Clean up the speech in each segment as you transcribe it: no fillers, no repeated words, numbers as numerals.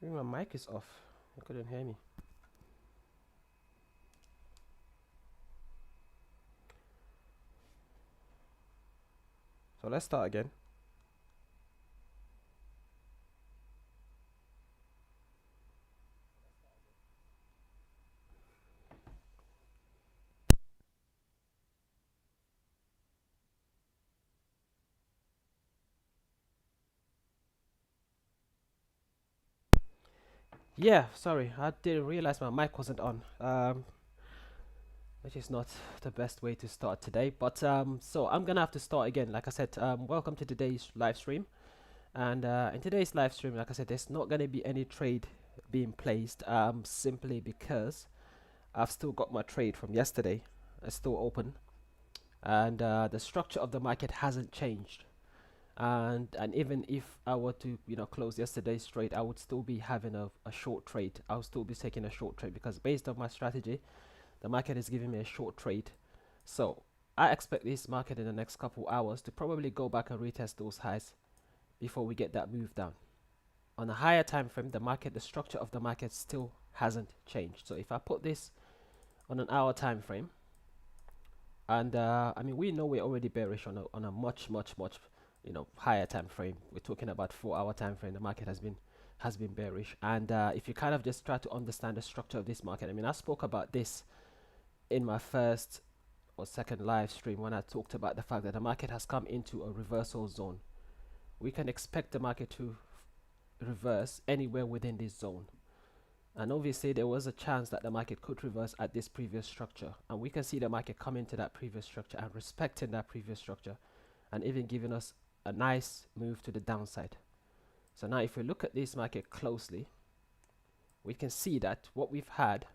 Maybe my mic is off. You couldn't hear me. So let's start again. Yeah, sorry, I didn't realize my mic wasn't on. Which is not the best way to start today. But so I'm gonna have to start again. Like I said, welcome to today's live stream. And in today's live stream, like I said, there's not gonna be any trade being placed. Simply because I've still got my trade from yesterday. It's still open, and the structure of the market hasn't changed. And even if I were to close yesterday's trade, I would still be having a short trade. I'll still be taking a short trade because based on my strategy, the market is giving me a short trade. So I expect this market in the next couple hours to probably go back and retest those highs before we get that move down. On a higher time frame, the structure of the market still hasn't changed. So if I put this on an hour time frame, and I mean, we know we're already bearish on a much higher time frame. We're talking about 4 hour time frame. The market has been bearish. And if you kind of just try to understand the structure of this market, I mean, I spoke about this in my first or second live stream when I talked about the fact that the market has come into a reversal zone. We can expect the market to reverse anywhere within this zone. And obviously there was a chance that the market could reverse at this previous structure. And we can see the market come into that previous structure and respecting that previous structure and even giving us a nice move to the downside. So now if we look at this market closely, we can see that what we've had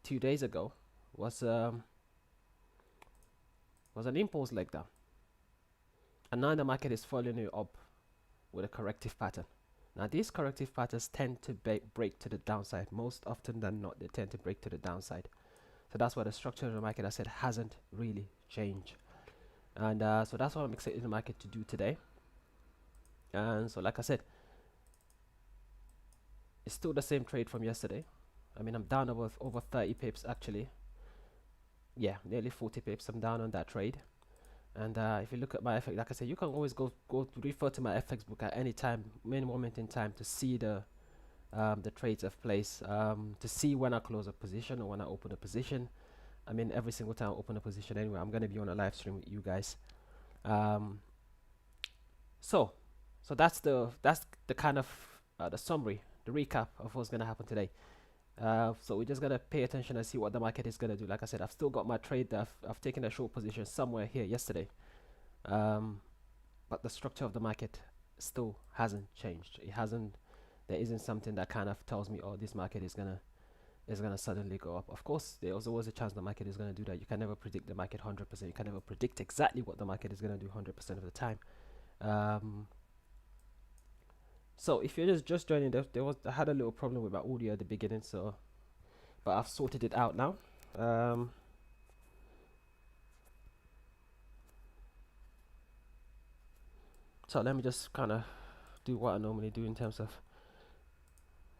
2 days ago was an impulse leg down, and now the market is following it up with a corrective pattern. Now these corrective patterns tend to break to the downside. Most often than not, they tend to break to the downside. So that's why the structure of the market, I said, hasn't really changed. And so that's what I'm expecting the market to do today. And so like I said, it's still the same trade from yesterday. I mean, I'm down over 30 pips actually. Yeah, nearly 40 pips. I'm down on that trade. And if you look at my FX, like I said, you can always go to refer to my FX book at any time, any moment in time, to see the trades of place, to see when I close a position or when I open a position. I mean, every single time I open a position anyway, I'm going to be on a live stream with you guys. Um, so that's the kind of the summary, the recap of what's going to happen today. So we're just going to pay attention and see what the market is going to do. Like I said, I've still got my trade that I've taken a short position somewhere here yesterday. But the structure of the market still hasn't changed. It hasn't. There isn't something that kind of tells me, oh, this market is gonna suddenly go up. Of course, there's always a chance the market is gonna do that. You can never predict the market 100%. You can never predict exactly what the market is gonna do 100% of the time. Um, so if you're just joining, I had a little problem with my audio at the beginning, so but I've sorted it out now. So let me just kind of do what I normally do in terms of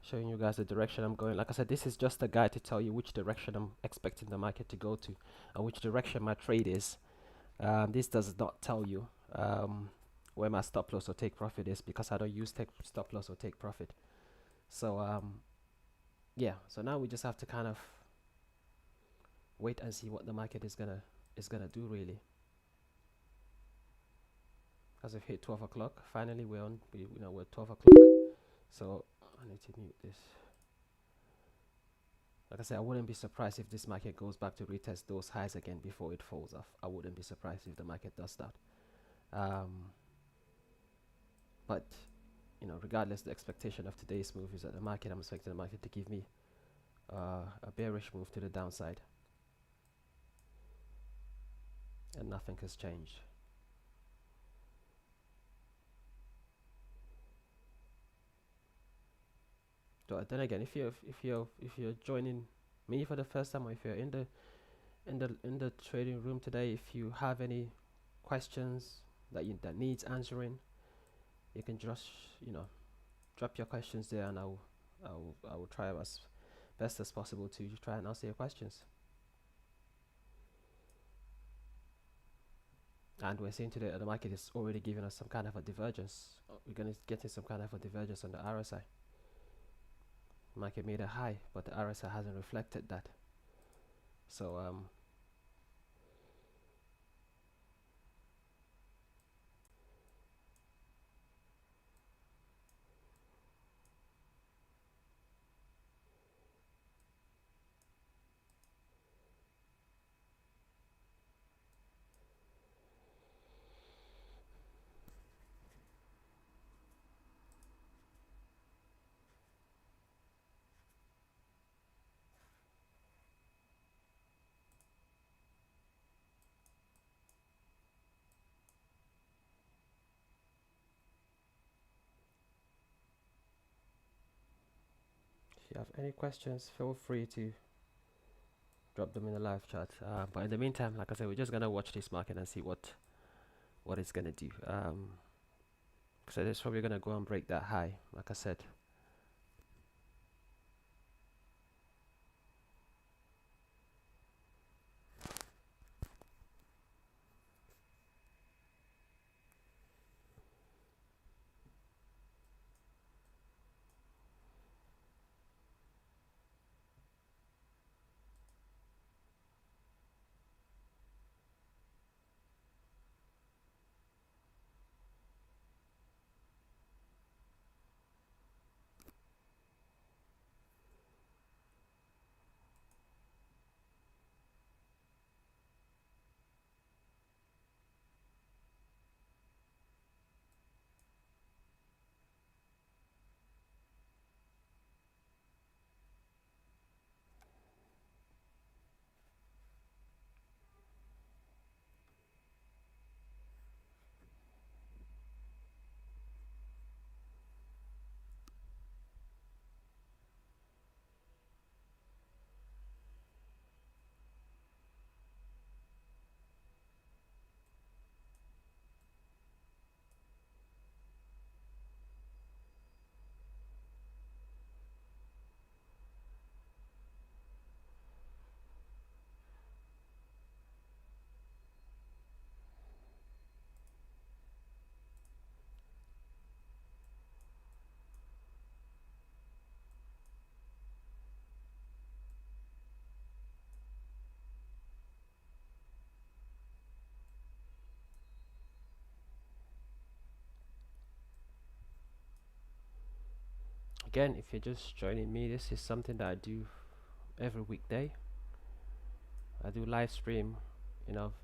showing you guys the direction I'm going. Like I said, this is just a guide to tell you which direction I'm expecting the market to go to and which direction my trade is. This does not tell you where my stop loss or take profit is, because I don't use stop loss or take profit. So yeah, so now we just have to kind of wait and see what the market is gonna do really. As we've hit 12 o'clock, finally we're 12 o'clock. So I need to mute this. Like I said, I wouldn't be surprised if this market goes back to retest those highs again before it falls off. I wouldn't be surprised if the market does that. But regardless, the expectation of today's move is that I'm expecting the market to give me a bearish move to the downside, and nothing has changed. But then again, if you're joining me for the first time, or if you're in the trading room today, if you have any questions that needs answering, you can just drop your questions there, and I will try as best as possible to try and answer your questions. And we're seeing today that the market is already giving us some kind of a divergence. We're going to get some kind of a divergence on the RSI. Market made a high, but the RSI hasn't reflected that. So if you have any questions, feel free to drop them in the live chat. But in the meantime, like I said, we're just gonna watch this market and see what it's gonna do. So it's probably gonna go and break that high, like I said. Again, if you're just joining me, this is something that I do every weekday. I do live stream, you know,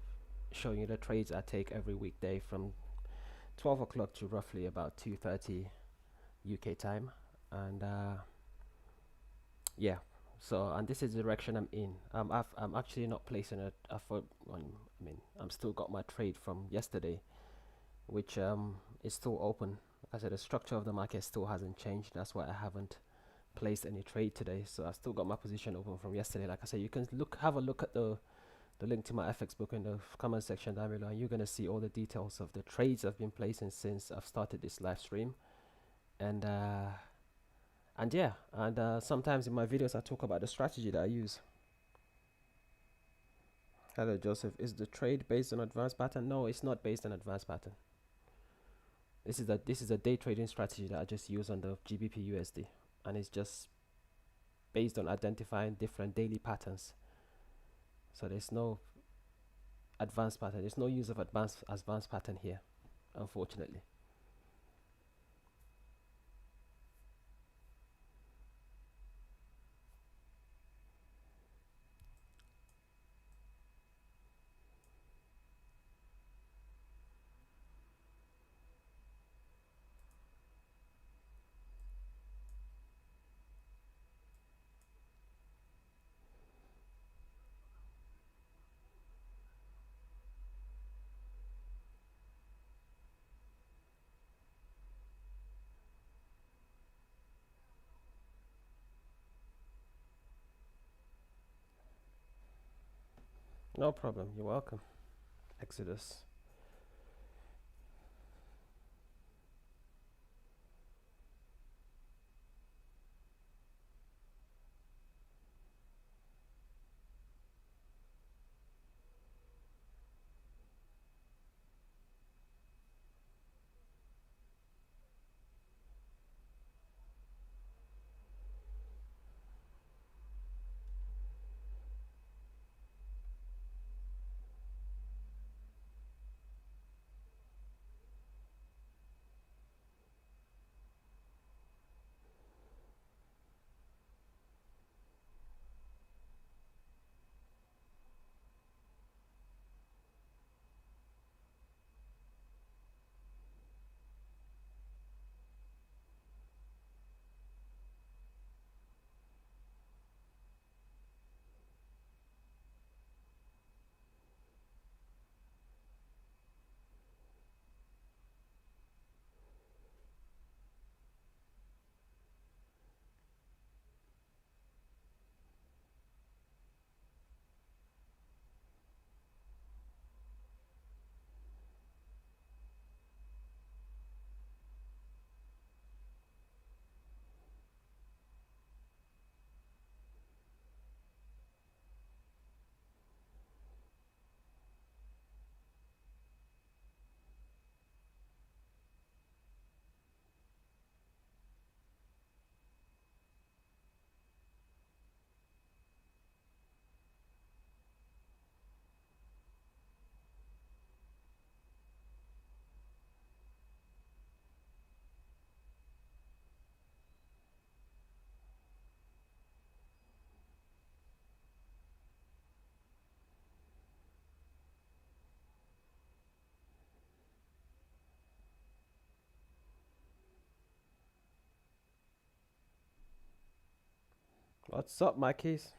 showing you the trades I take every weekday from 12 o'clock to roughly about 2:30 UK time. And yeah, so and this is the direction I'm in. I'm actually not placing a for I mean, I'm still got my trade from yesterday, which is still open. Like I said, the structure of the market still hasn't changed. That's why I haven't placed any trade today. So I still got my position open from yesterday. Like I said, you can have a look at the link to my FX book in the comment section down below, and you're gonna see all the details of the trades I've been placing since I've started this live stream. And yeah, and sometimes in my videos I talk about the strategy that I use. Hello Joseph, is the trade based on advanced pattern? No, it's not based on advanced pattern. This is a day trading strategy that I just use on the GBP USD, and it's just based on identifying different daily patterns. So there's no advanced pattern. There's no use of advanced pattern here, unfortunately. No problem. You're welcome. Exodus. What's up, Mikey's?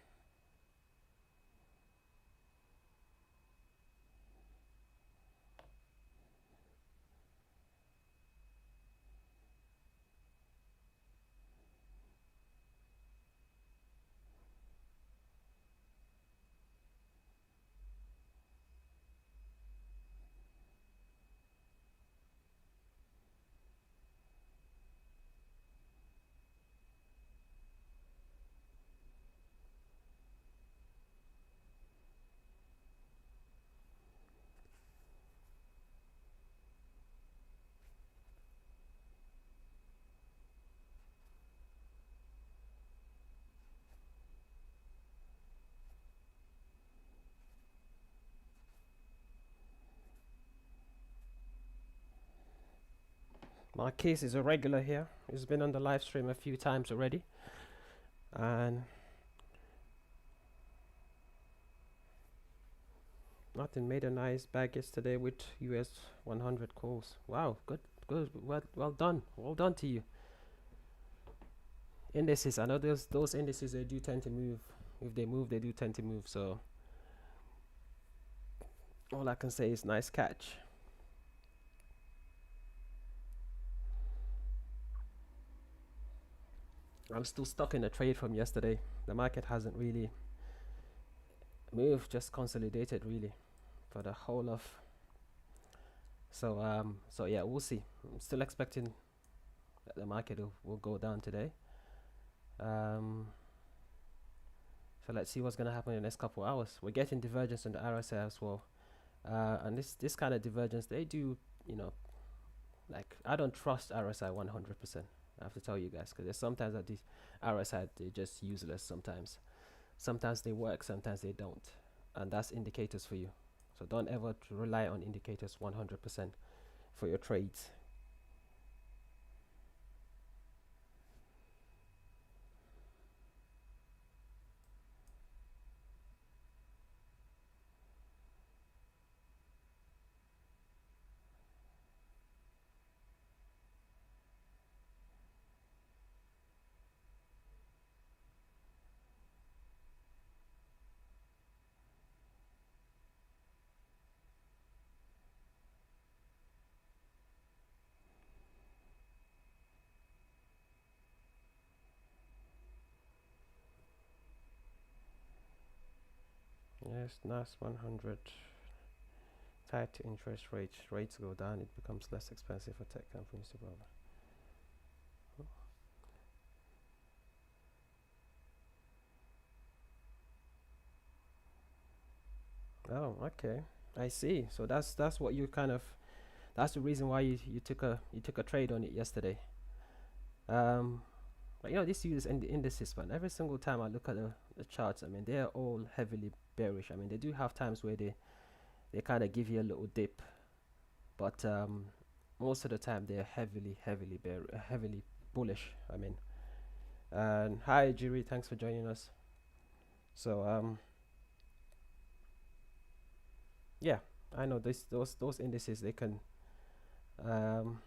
Marquise is a regular here. He's been on the live stream a few times already, and Martin made a nice bag yesterday with US 100 calls. Wow, good, good, well done, well done to you. Indices, I know those indices they do tend to move. If they move, they do tend to move. So all I can say is nice catch. I'm still stuck in a trade from yesterday. The market hasn't really moved, just consolidated really for the whole of. So yeah, we'll see. I'm still expecting that the market will go down today. Um, so let's see what's gonna happen in the next couple of hours. We're getting divergence on the RSI as well, and this kind of divergence they do, you know, like I don't trust RSI 100%. I have to tell you guys because there's sometimes that these RSI they're just useless. Sometimes they work, sometimes they don't, and that's indicators for you. So don't ever rely on indicators 100% for your trades. Yes, NAS 100 tied to interest rates. Rates go down, it becomes less expensive for tech companies to borrow. Oh, okay. I see. So that's what you kind of that's the reason why you took a trade on it yesterday. Um, but you know this use in the indices, man. Every single time I look at the charts, I mean they're all heavily bearish. I mean they do have times where they kind of give you a little dip, but most of the time they're heavily bullish. I mean, and hi Jiri, thanks for joining us. So yeah, I know this those indices they can um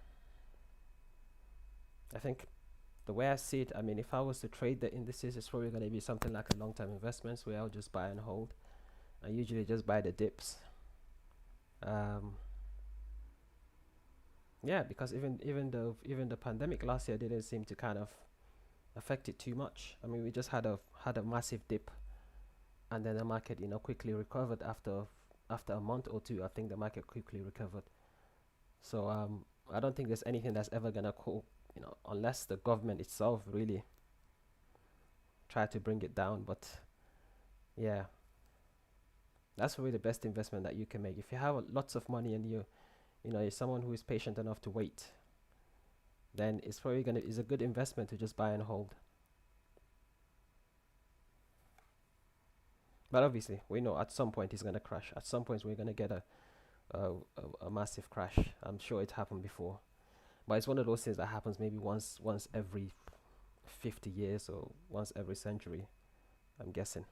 I think the way I see it, I mean, if I was to trade the indices, it's probably going to be something like a long-term investments where I'll just buy and hold. I usually just buy the dips. Um, yeah, because even the pandemic last year didn't seem to kind of affect it too much. I mean, we just had a massive dip, and then the market, you know, quickly recovered after a month or two. I think the market quickly recovered. So I don't think there's anything that's ever gonna you know, unless the government itself really try to bring it down. But yeah, that's really the best investment that you can make. If you have lots of money and you know, you're someone who is patient enough to wait, then it's probably gonna is a good investment to just buy and hold. But obviously, we know at some point it's gonna crash. At some point, we're gonna get a massive crash. I'm sure it happened before, but it's one of those things that happens maybe once every 50 years or once every century. I'm guessing.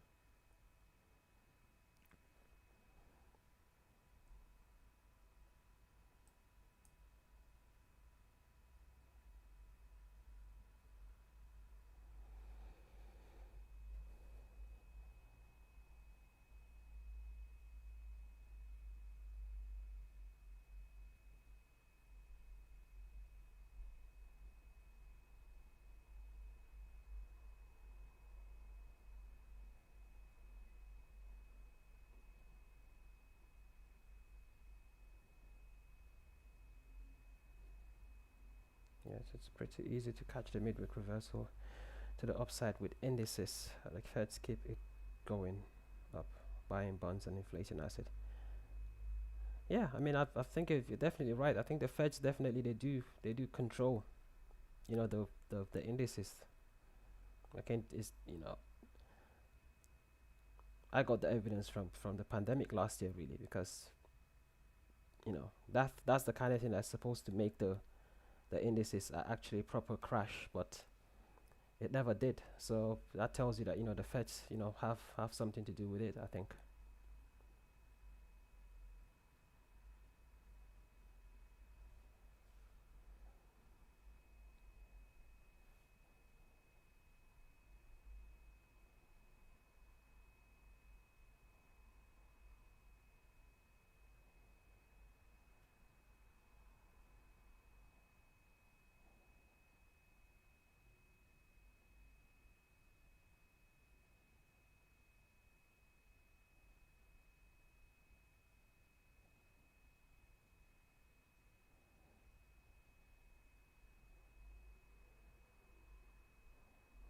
it's pretty easy to catch the midweek reversal to the upside with indices. Like Feds keep it going up, buying bonds and inflation asset. Yeah, I mean, I think if you're definitely right. I think the Feds definitely they do control, the indices. I can't is I got the evidence from the pandemic last year really because that's the kind of thing that's supposed to make the indices actually proper crash, but it never did. So that tells you that the Feds have something to do with it. I think.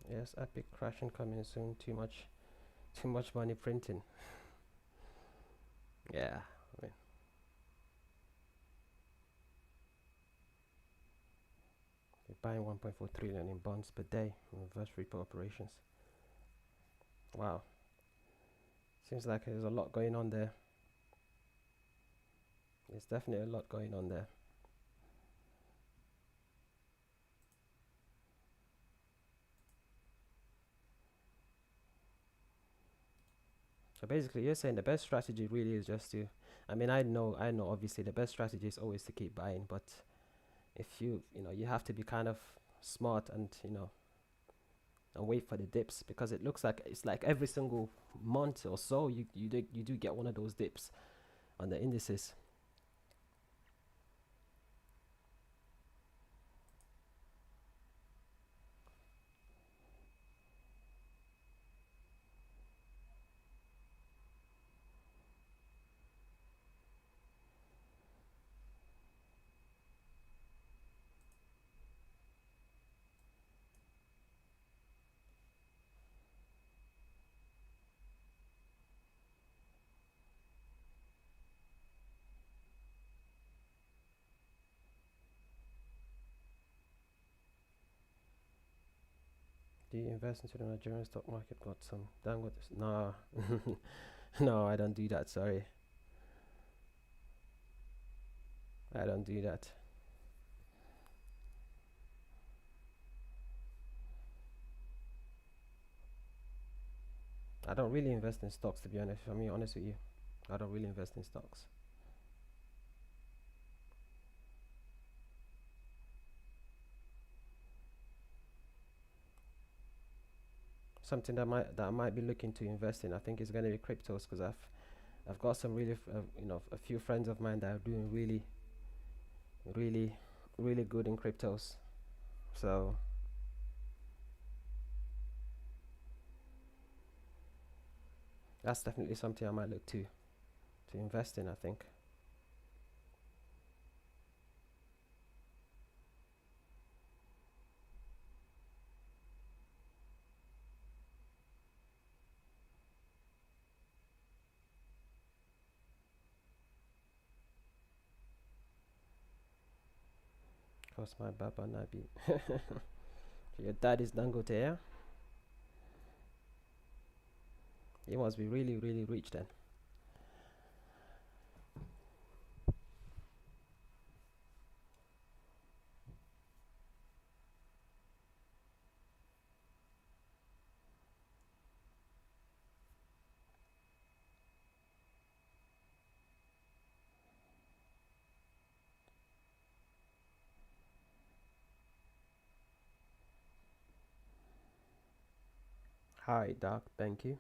Yes, epic crashing coming soon. Too much money printing. Yeah, I mean, they're buying 1.4 trillion in bonds per day in reverse repo operations. Wow, seems like there's a lot going on there. There's definitely a lot going on there. So basically, you're saying the best strategy really is just to. I mean, I know. Obviously, the best strategy is always to keep buying, but if you have to be kind of smart and wait for the dips because it looks like it's like every single month or so you do get one of those dips on the indices. Do you invest into the Nigerian stock market? Got some damn good. No, no, I don't do that. Sorry, I don't do that. I don't really invest in stocks, to be honest. If I'm being honest with you, I don't really invest in stocks. Something that I might be looking to invest in, I think, is going to be cryptos because I've got some really a few friends of mine that are doing really really really good in cryptos. So that's definitely something I might look to invest in. I think. Cause my Baba Nabi. Your dad is Dangote, yeah? He must be really, really rich then. Hi, Doc. Thank you.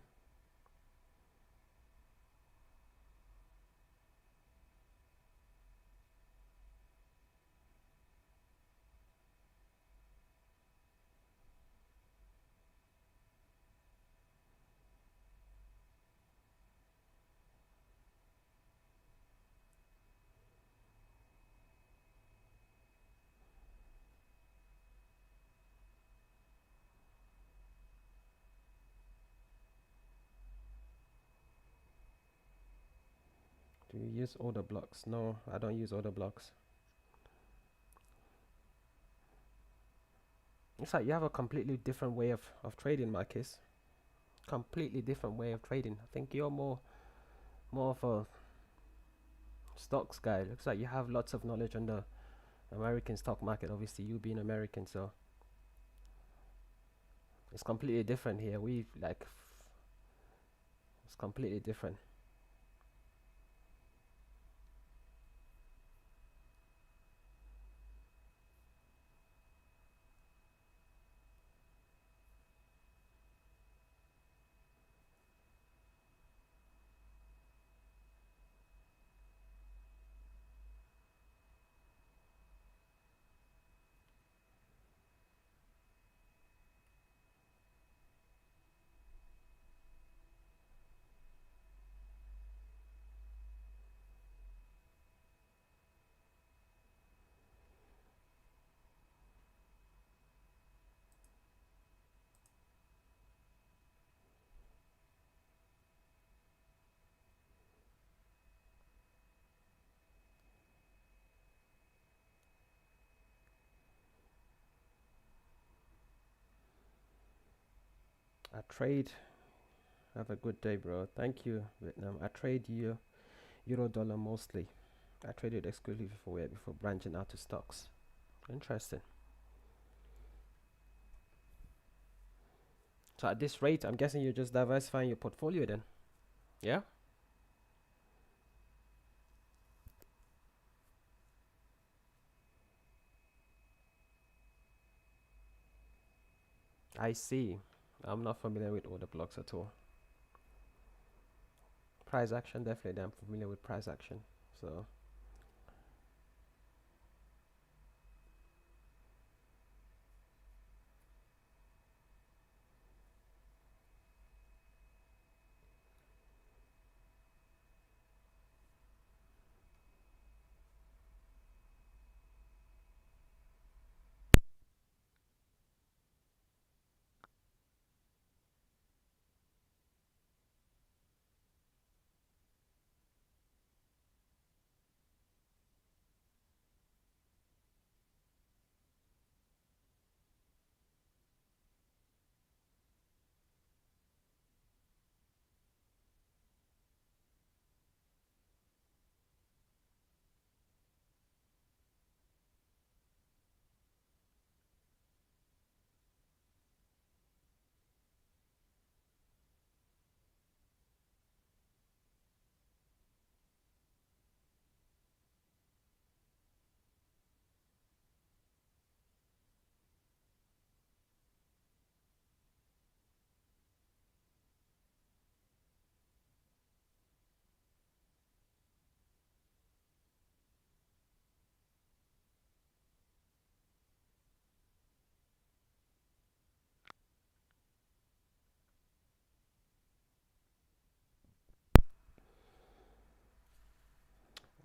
Do you use order blocks? No, I don't use order blocks. It's like you have a completely different way of trading, Marcus. Completely different way of trading. I think you're more of a stocks guy. Looks like you have lots of knowledge on the American stock market. Obviously, you being American, so it's completely different here. We like it's completely different. I trade. Have a good day, bro. Thank you, Vietnam. I trade euro dollar mostly. I traded exclusively for where before branching out to stocks. Interesting. So at this rate, I'm guessing you're just diversifying your portfolio then. Yeah? I see. I'm not familiar with order blocks at all. Price action, definitely I'm familiar with price action. So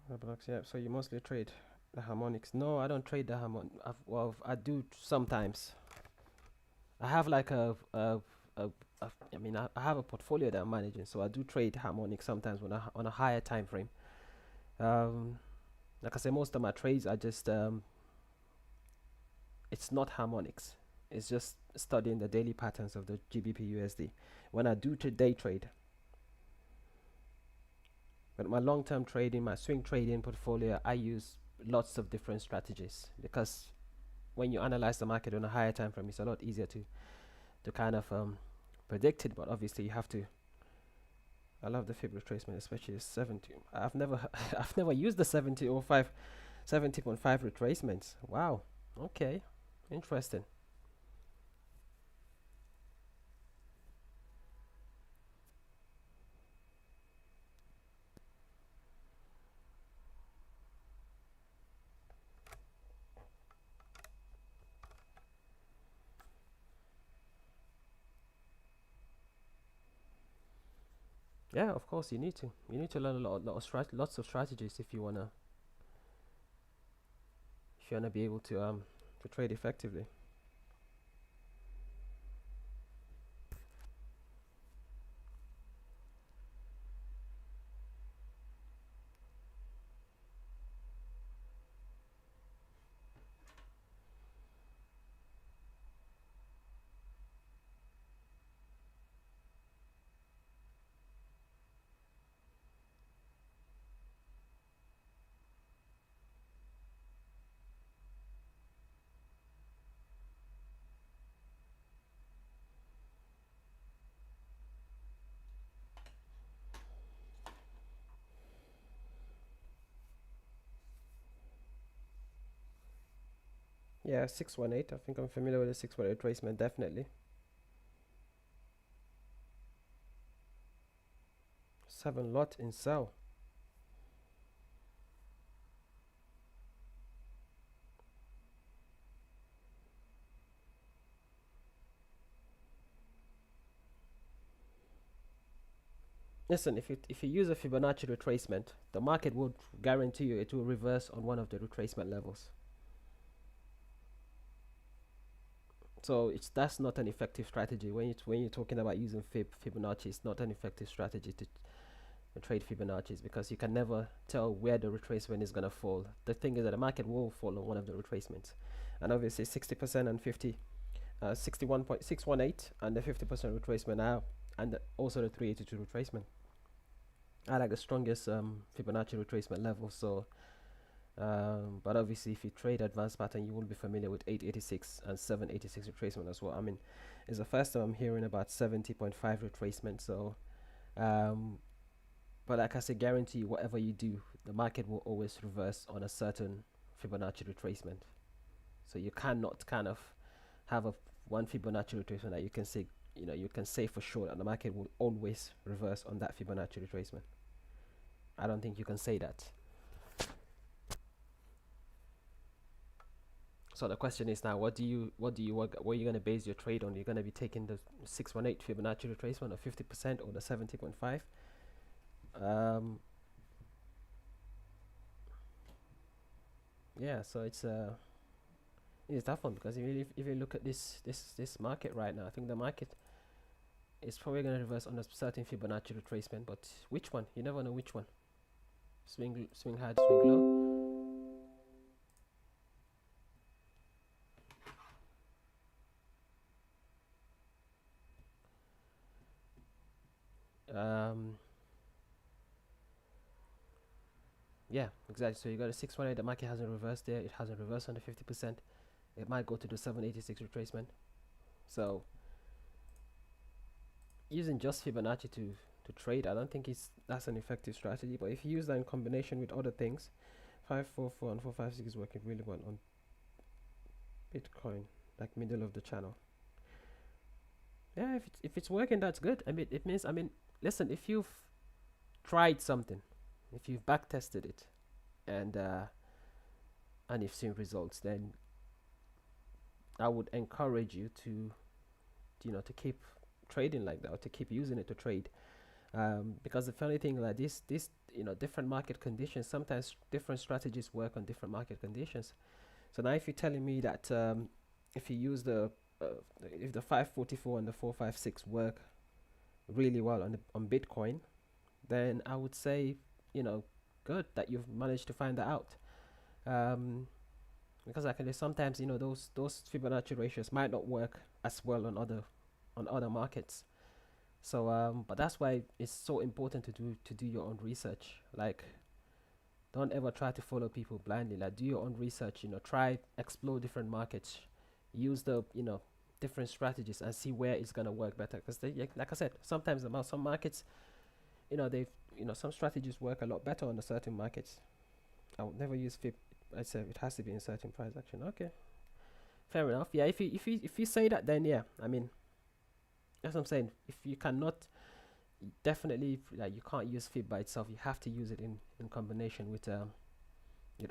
order blocks, yeah. So you mostly trade the harmonics. No, I don't trade the harmon. Well, I do sometimes. I have like I mean, I have a portfolio that I'm managing, so I do trade harmonics sometimes when on a higher time frame. Um, like I say, most of my trades are just it's not harmonics. It's just studying the daily patterns of the GBP USD. When I do day trade, but my long-term trading, my swing trading portfolio, I use lots of different strategies because when you analyze the market on a higher time frame, it's a lot easier to kind of predict it. But obviously, you have to. I love the fib retracement, especially the 70. I've never I've never used the 70.05 70.5 retracements. Wow. Okay. Interesting. Yeah, of course you need to. You need to learn lots of strategies if you wanna be able to trade effectively. Yeah, 618. I think I'm familiar with the 618 retracement, definitely. 7 lot in sell. Listen, if you use a Fibonacci retracement, the market would guarantee you it will reverse on one of the retracement levels. So that's not an effective strategy when you're talking about using Fibonacci. It's not an effective strategy to trade Fibonacci's, because you can never tell where the retracement is gonna fall. The thing is that the market will fall on one of the retracements, and obviously 60% and 61.618 and the 50% retracement now, and also the 382 retracement. I like the strongest Fibonacci retracement level. So, but obviously, if you trade advanced pattern, you will be familiar with 886 and 786 retracement as well. I mean, it's the first time I'm hearing about 70.5 retracement. So, but like I said, guarantee whatever you do, the market will always reverse on a certain Fibonacci retracement. So you cannot kind of have a one Fibonacci retracement that you can say, you can say for sure that the market will always reverse on that Fibonacci retracement. I don't think you can say that. So the question is now, what are you going to base your trade on? You're going to be taking the 618 Fibonacci retracement of 50% or the 70.5. Yeah, so it's a tough one, because if you look at this market right now, I think the market is probably going to reverse on a certain Fibonacci retracement, but which one? You never know which one. Swing high, swing low. Yeah, exactly. So you got a 618. The market hasn't reversed there. It hasn't reversed on the 50%. It might go to the 786 retracement. So using just Fibonacci to trade, I don't think that's an effective strategy. But if you use that in combination with other things, 544 and 456 is working really well on Bitcoin, like middle of the channel. Yeah, if it's working, that's good. I mean, it means, listen, if you've tried something, if you've back tested it, and you've seen results, then I would encourage you to keep trading like that, or to keep using it to trade. Because the funny thing, like this different market conditions, sometimes different strategies work on different market conditions. So now if you're telling me that if you use if the 544 and the 456 work really well on Bitcoin, then I would say, good that you've managed to find that out. Because actually sometimes, those Fibonacci ratios might not work as well on other markets. So but that's why it's so important to do your own research. Like, don't ever try to follow people blindly. Like, do your own research. Try explore different markets, use the different strategies, and see where it's gonna work better. Because like I said, sometimes about some markets, they've some strategies work a lot better on the certain markets. I would never use Fib. I said it has to be in certain price action. Okay, fair enough. Yeah, if you say that, then yeah, I mean, that's what I'm saying. If you cannot, definitely, like, you can't use Fib by itself. You have to use it in combination with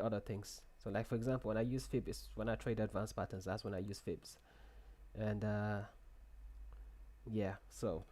other things. So like, for example, when I use Fib, is when I trade advanced patterns. That's when I use Fibs. And yeah, so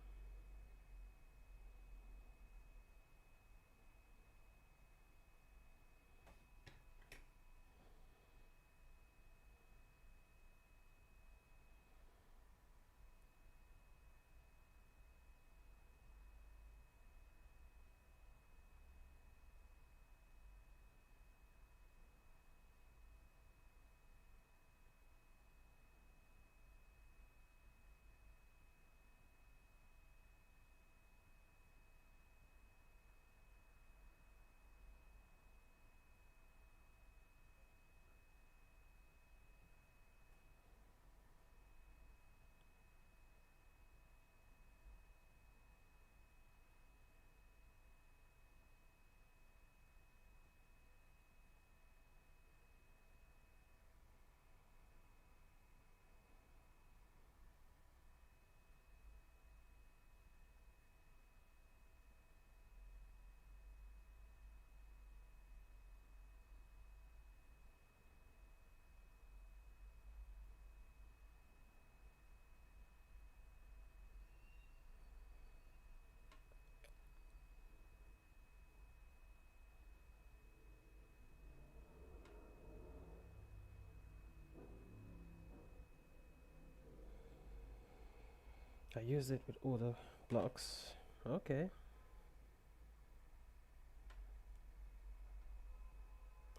I use it with all the blocks. Okay.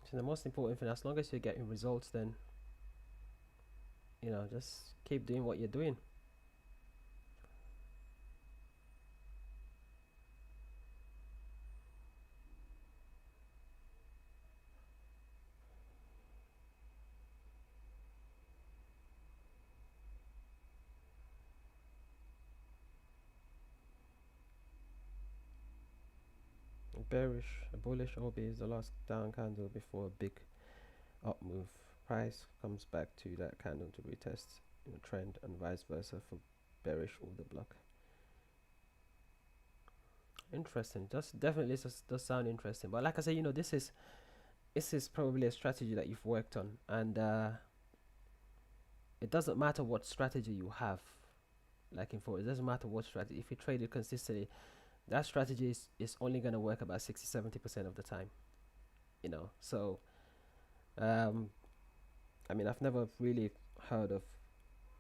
So the most important thing, as long as you're getting results, then just keep doing what you're doing. A bullish OB is the last down candle before a big up move. Price comes back to that candle to retest in a trend, and vice versa for bearish order block. Interesting. Just definitely does sound interesting. But like I said, this is probably a strategy that you've worked on, and it doesn't matter what strategy you have. Like in forward, it doesn't matter what strategy. If you trade it consistently, that strategy is only going to work about 60-70% of the time. So um, I mean, I've never really heard of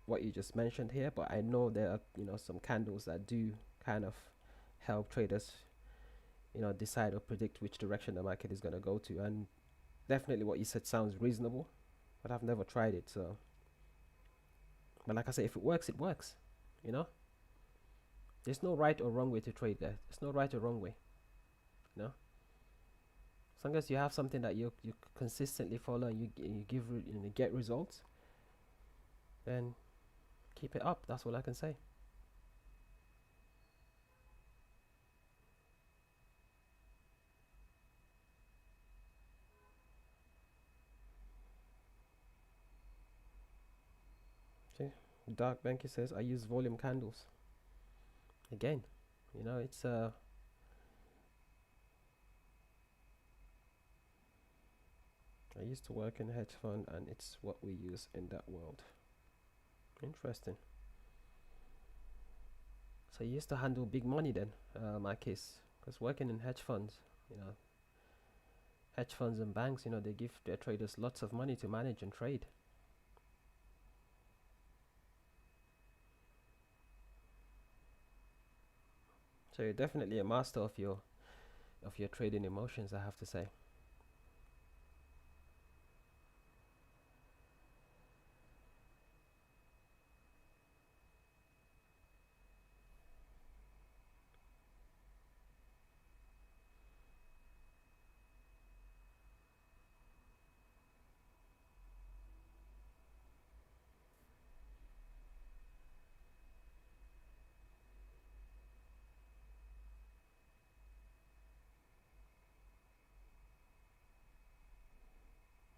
what you just mentioned here, but I know there are some candles that do kind of help traders decide or predict which direction the market is going to go to. And definitely what you said sounds reasonable, but I've never tried it. So, but like I say, if it works, it works. you know there's no right or wrong way to trade there. There's no right or wrong way. you know as long as you have something that you consistently follow, and you get results, then keep it up. That's all I can say. See, Dark Banky says I use volume candles. Again, it's I used to work in a hedge fund, and it's what we use in that world. Interesting. So you used to handle big money then, my case, because working in hedge funds and banks, they give their traders lots of money to manage and trade. So you're definitely a master of your trading emotions, I have to say.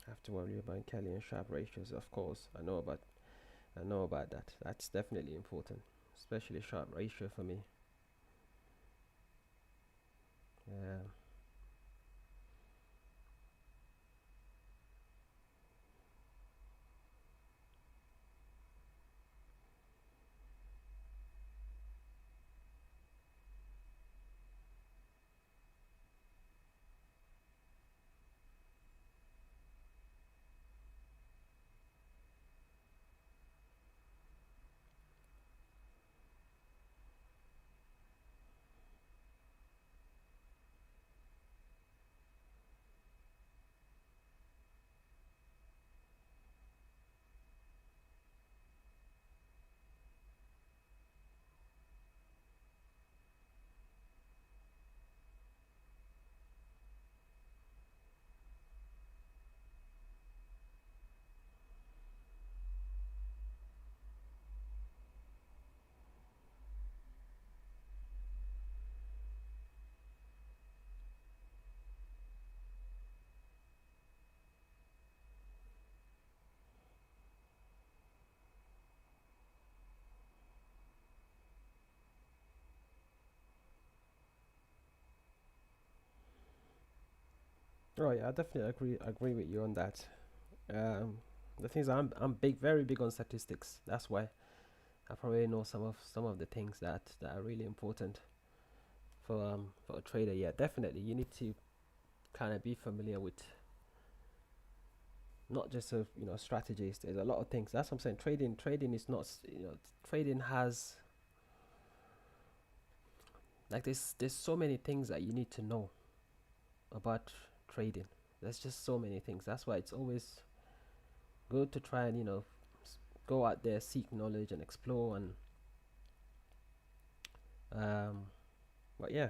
Have to worry about Kelly and sharp ratios, of course. I know about that. That's definitely important, especially sharp ratio for me. Yeah. Oh yeah, I definitely agree with you on that. Um, the things I'm very big on statistics. That's why I probably know some of the things that are really important for a trader. Yeah, definitely you need to kind of be familiar with not just strategies. There's a lot of things. That's what I'm saying. Trading is not trading has Like there's so many things that you need to know about trading. There's just so many things. That's why it's always good to try and go out there, seek knowledge, and explore. And um, but yeah,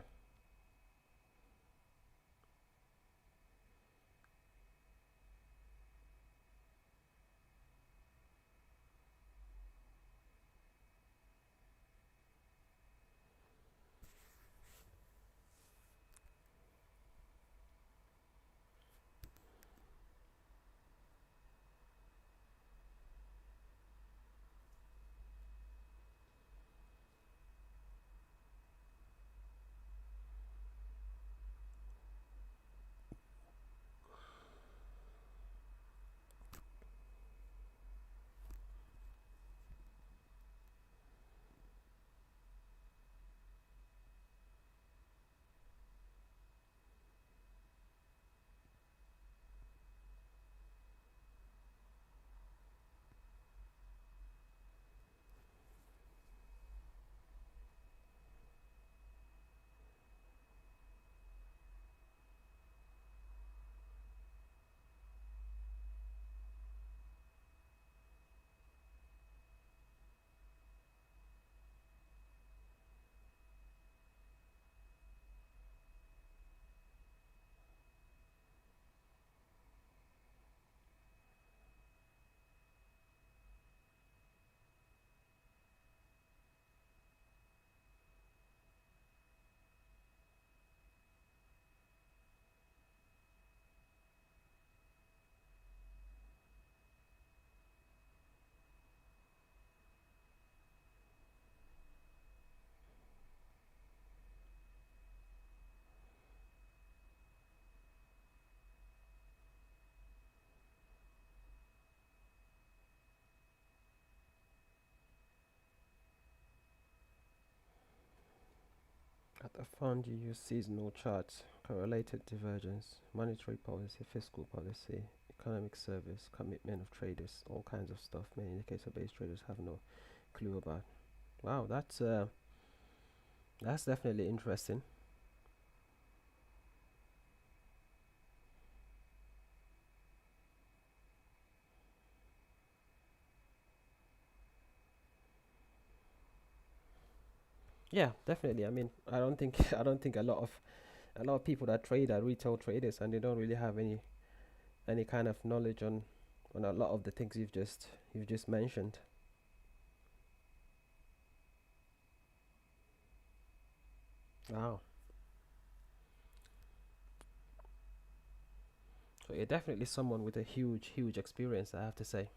at the fund you use seasonal charts, correlated divergence, monetary policy, fiscal policy, economic service, commitment of traders, all kinds of stuff. Many indicator-based traders have no clue about. Wow, that's definitely interesting. Yeah, definitely. I mean, I don't think I don't think a lot of people that trade are retail traders, and they don't really have any kind of knowledge on a lot of the things you've just mentioned. Wow. So you're definitely someone with a huge experience, I have to say.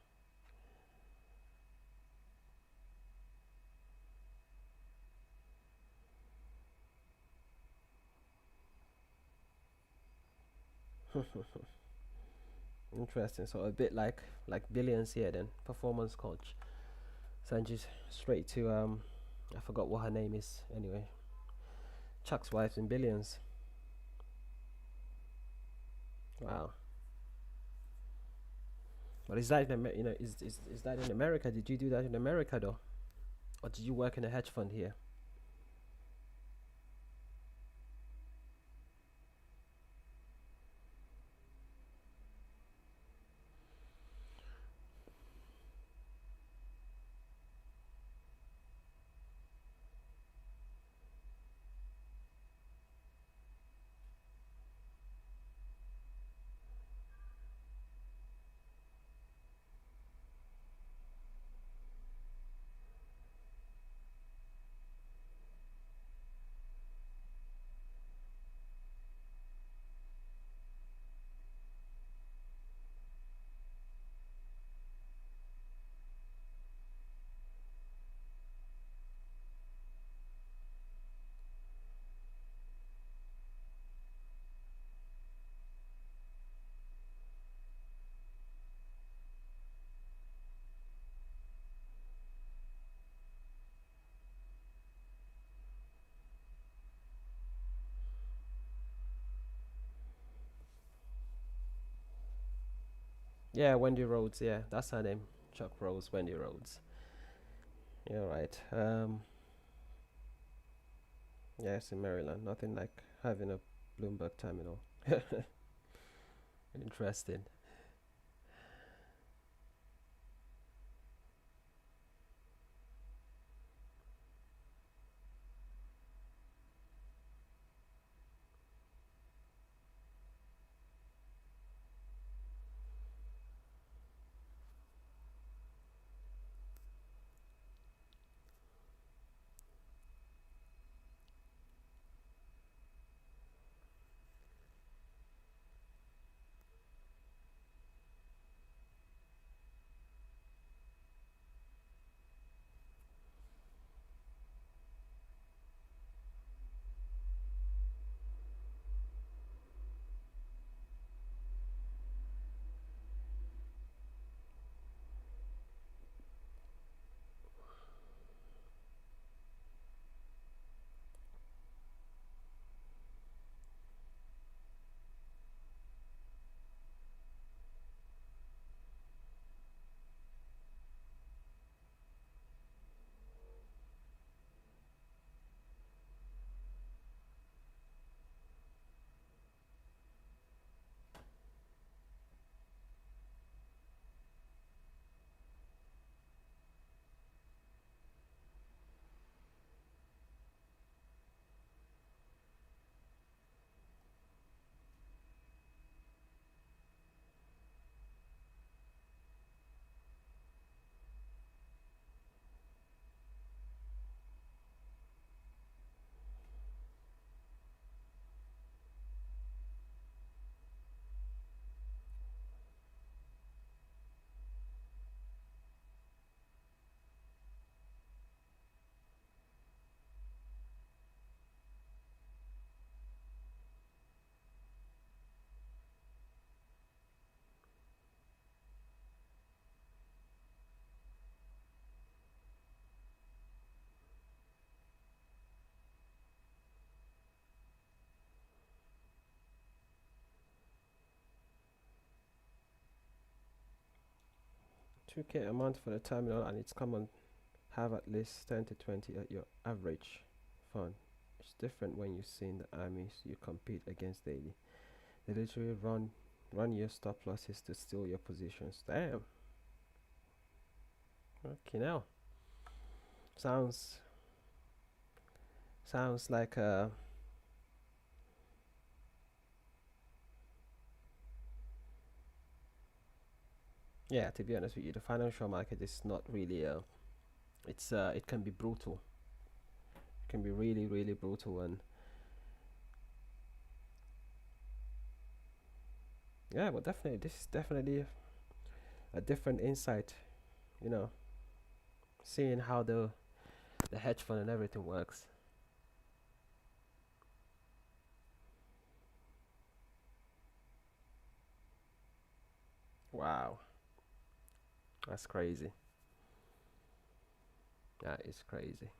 Interesting. So a bit like billions here then. Performance coach. Send you straight to I forgot what her name is anyway. Chuck's wife in billions. Wow. But is that in is that in America? Did you do that in America though? Or did you work in a hedge fund here? Yeah, Wendy Rhodes. Yeah, that's her name. Chuck Rose, Wendy Rhodes. Yeah, right. Yes, in Maryland. Nothing like having a Bloomberg terminal. Interesting. 2K a month for the terminal, and it's common have at least 10 to 20 at your average fund. It's different when you see in the armies you compete against daily. They literally run your stop losses to steal your positions. Damn. Okay, now sounds sounds like yeah. To be honest with you, the financial market is not really it can be brutal. It can be really brutal, and yeah, but definitely this is definitely a different insight. You know, seeing how the hedge fund and everything works. Wow, that's crazy. That is crazy.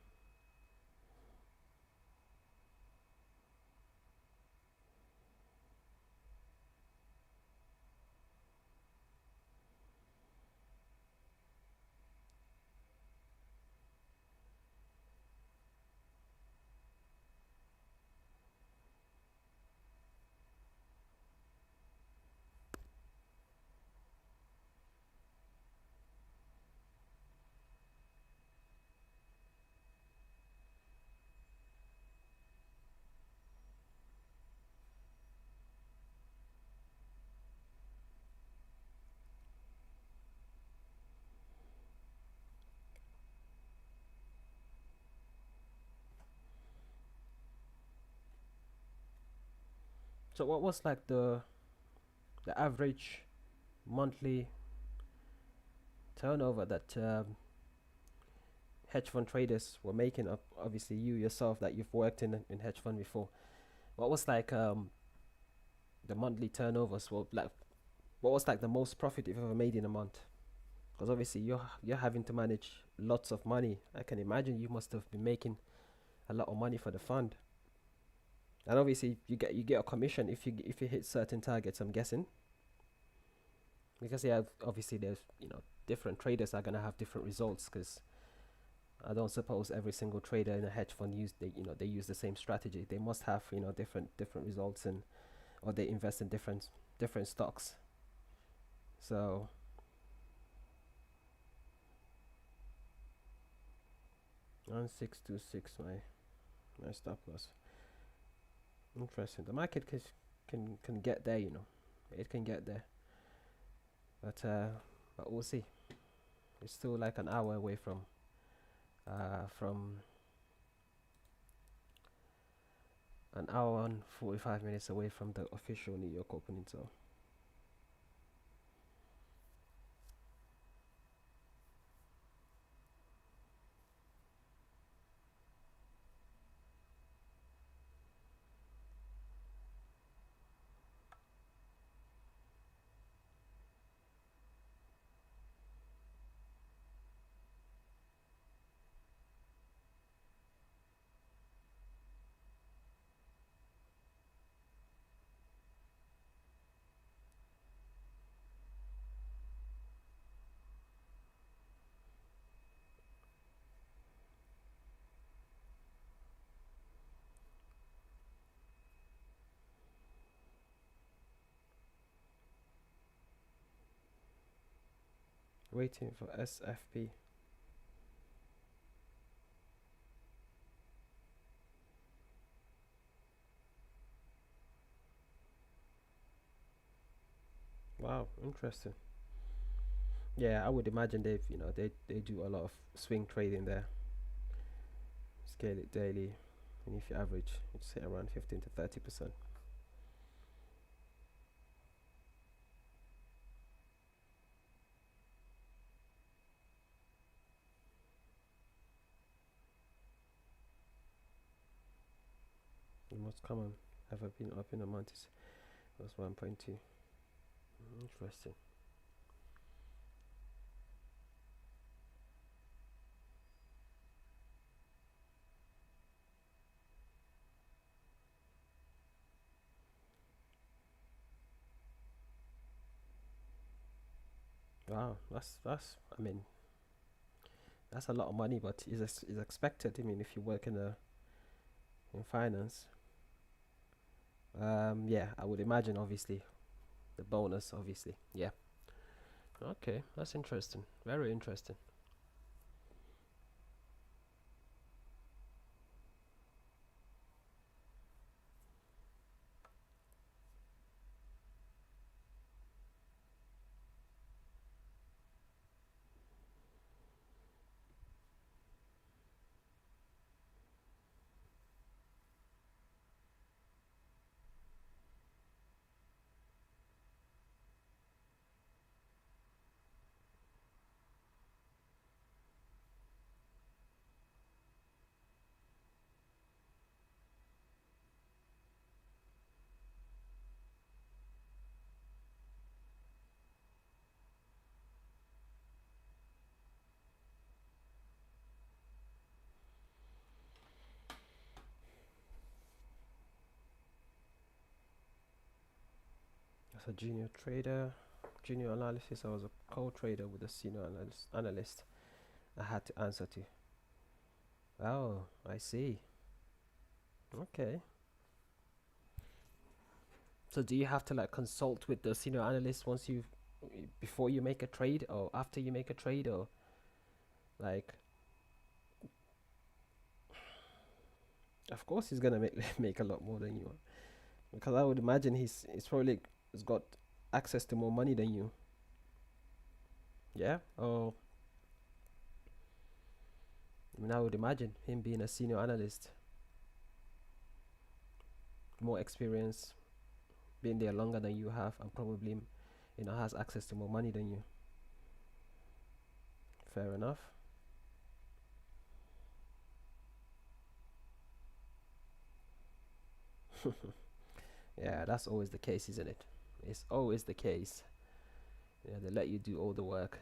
So what was like the average monthly turnover that hedge fund traders were making up? Obviously, you yourself that you've worked in hedge fund before. What was like the monthly turnovers? Well, like what was like the most profit you've ever made in a month? Because obviously you're having to manage lots of money. I can imagine you must have been making a lot of money for the fund. And obviously you get a commission if you hit certain targets. I'm guessing because yeah, obviously there's different traders are gonna have different results. Because I don't suppose every single trader in a hedge fund they use the same strategy. They must have different results, and or they invest in different stocks. So 1626, my stop loss. Interesting. The market can get there, it can get there, but we'll see. It's still like an hour away from an hour and 45 minutes away from the official New York opening. So waiting for SFP. Wow, interesting. Yeah, I would imagine they do a lot of swing trading there. Scale it daily, and if you average, it's say around 15 to 30%. The most common ever been up in a month was 1.2. Interesting. Wow, that's. I mean, that's a lot of money, but is expected. I mean, if you work in finance, yeah, I would imagine obviously the bonus, obviously, yeah. Okay, that's interesting. Very interesting. As a junior trader, junior analysis, I was a co-trader with a senior analyst. I had to answer to. Oh, I see. Okay. So do you have to like consult with the senior analyst before you make a trade or after you make a trade, or like, of course he's gonna make make a lot more than you are, because I would imagine he's probably has got access to more money than you. Yeah. Oh, I mean, I would imagine him being a senior analyst, more experience, been there longer than you have, and probably has access to more money than you. Fair enough. Yeah, that's always the case, isn't it? It's always the case. Yeah, they let you do all the work,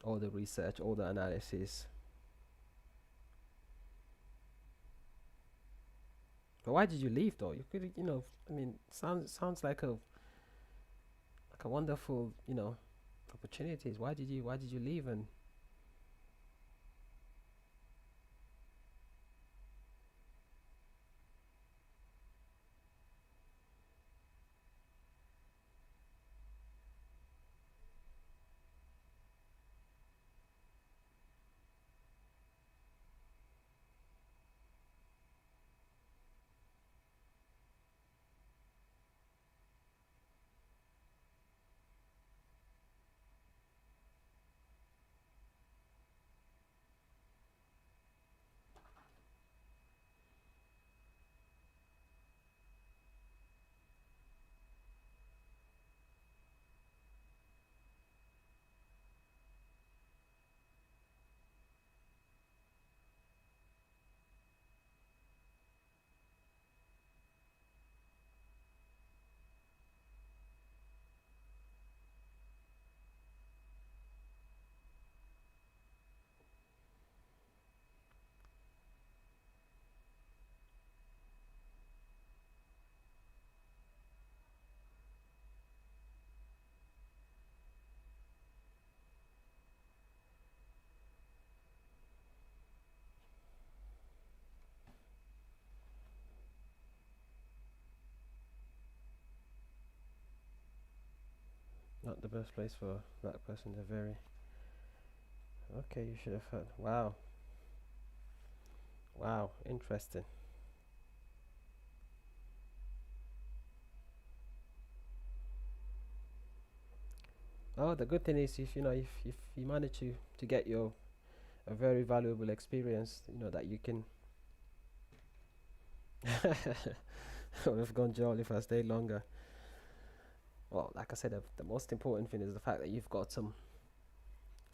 all the research, all the analysis. But why did you leave though? You could, I mean, sounds like a wonderful, opportunities. Why did you leave? And The best place for black person to vary. Okay, you should have heard. Wow, wow, interesting. Oh, the good thing is if if you manage to get your a very valuable experience, that you can. We've gone jolly if I stay longer. Well, like I said, the most important thing is the fact that you've got some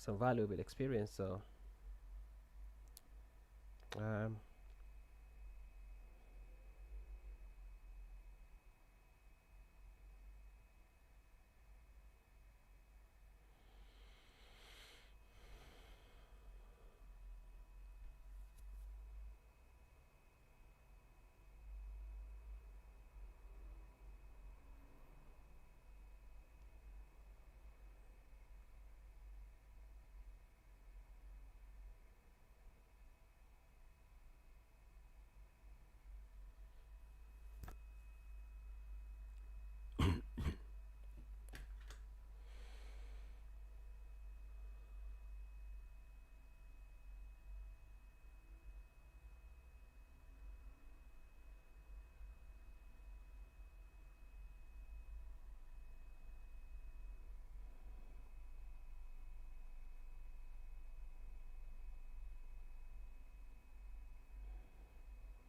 valuable experience. So, um,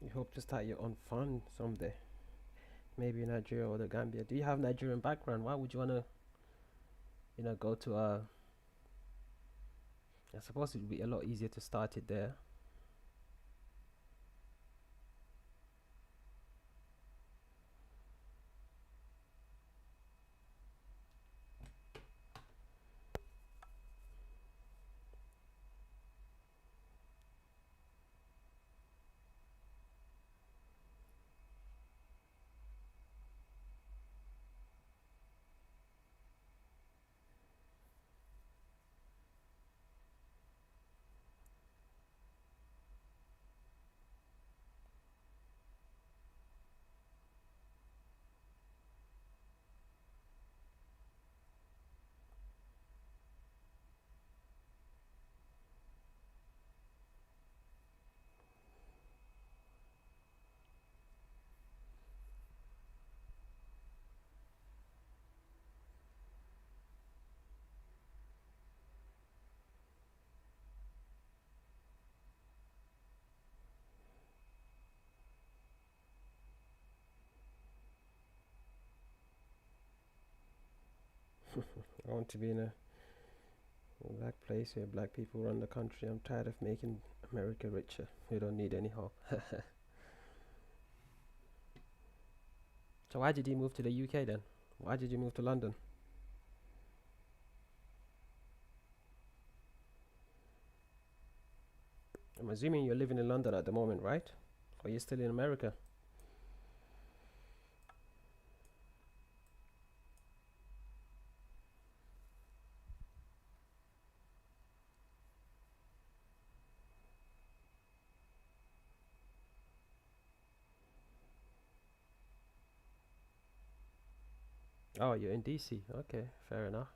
you hope to start your own fund someday, maybe in Nigeria or the Gambia. Do you have Nigerian background? Why would you wanna, go to I suppose it would be a lot easier to start it there. I want to be in a black place where black people run the country. I'm tired of making America richer. We don't need any help. So why did you move to the UK then? Why did you move to London? I'm assuming you're living in London at the moment, right? Or you're still in America? Oh, you're in DC. Okay, fair enough.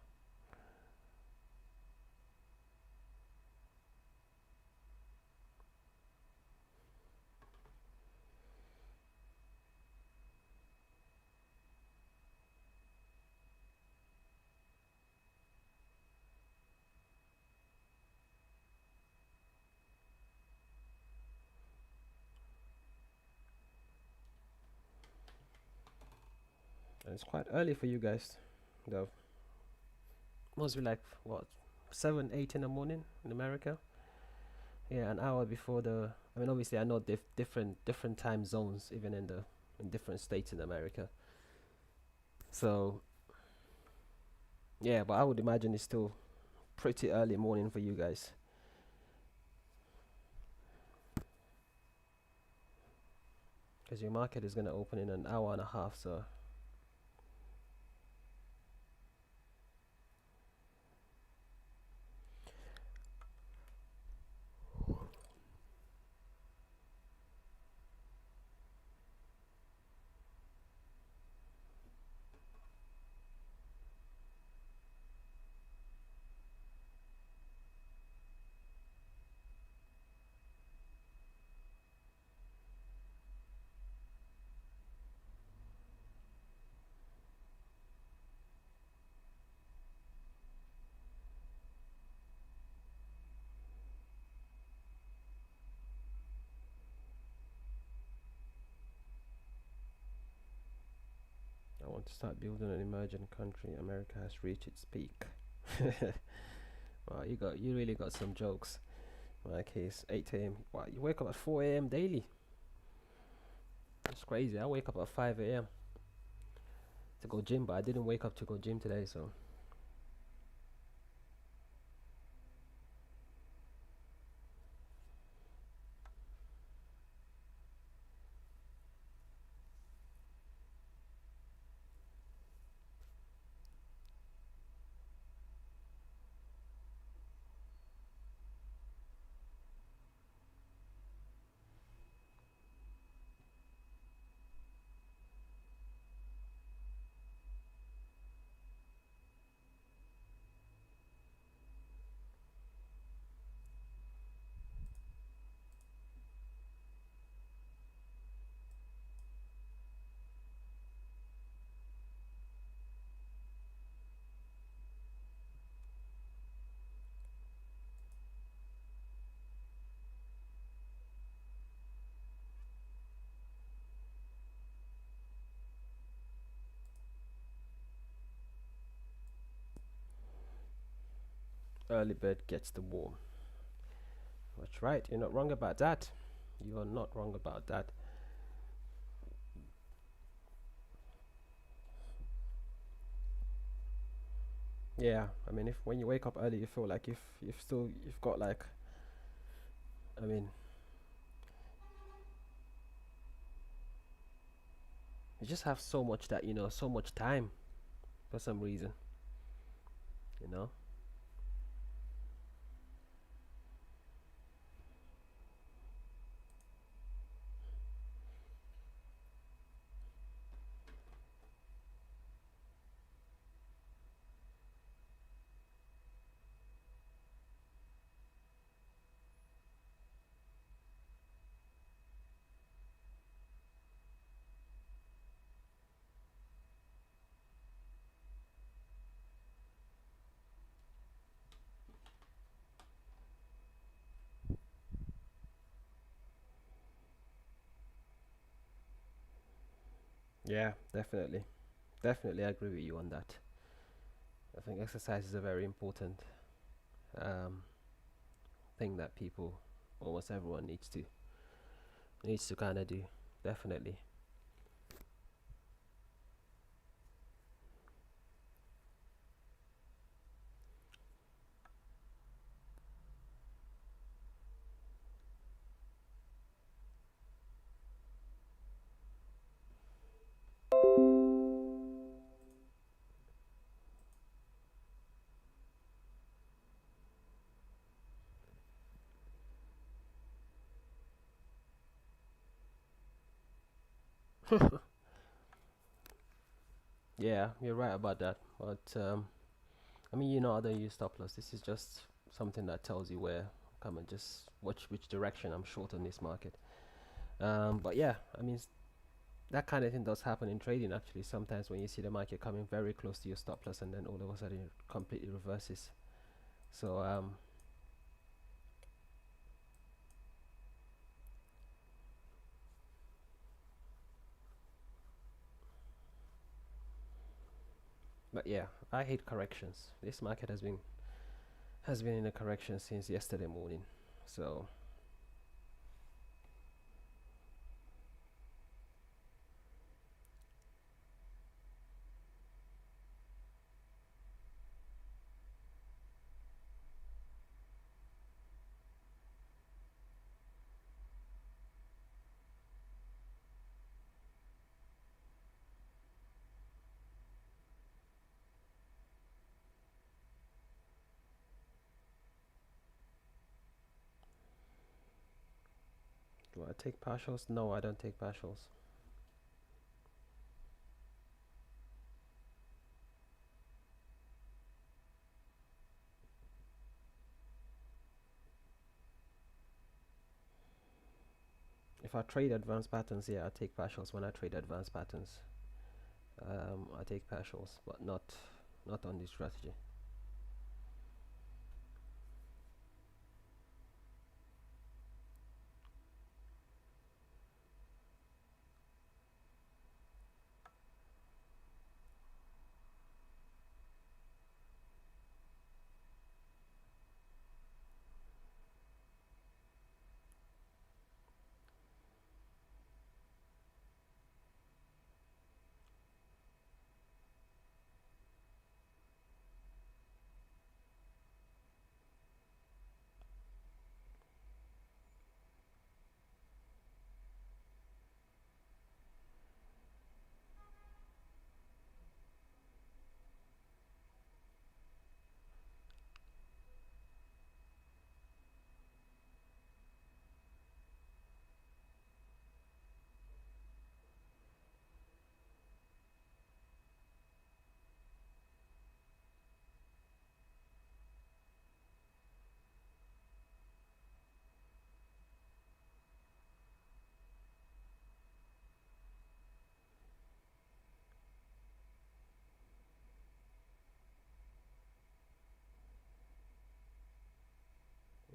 And it's quite early for you guys, though. Must be like what, 7, 8 in the morning in America? Yeah, an hour before the. I mean, obviously, I know different time zones, even in different states in America. So yeah, but I would imagine it's still pretty early morning for you guys, because your market is gonna open in an hour and a half. So To start building an emerging country, America has reached its peak. Wow, you really got some jokes. In my case, 8 a.m. Wow, you wake up at 4 a.m. daily. It's crazy. I wake up at 5 a.m. to go gym, but I didn't wake up to go gym today, so early bird gets the worm. That's right. You're not wrong about that. You are not wrong about that. Yeah, I mean, if when you wake up early, you feel like if you've got like, I mean, you just have so much that so much time for some reason, you know. Yeah, definitely, definitely, I agree with you on that. I think exercise is a very important um, thing that people, almost everyone, needs to kind of do. Definitely. Yeah, you're right about that. But I mean, I don't use stop loss. This is just something that tells you where come and just watch which direction I'm short on this market. But yeah, I mean, that kind of thing does happen in trading actually. Sometimes when you see the market coming very close to your stop loss, and then all of a sudden it completely reverses. So but yeah, I hate corrections. This market has been in a correction since yesterday morning. So do I take partials? No, I don't take partials. If I trade advanced patterns, yeah, I take partials when I trade advanced patterns. I take partials, but not on this strategy.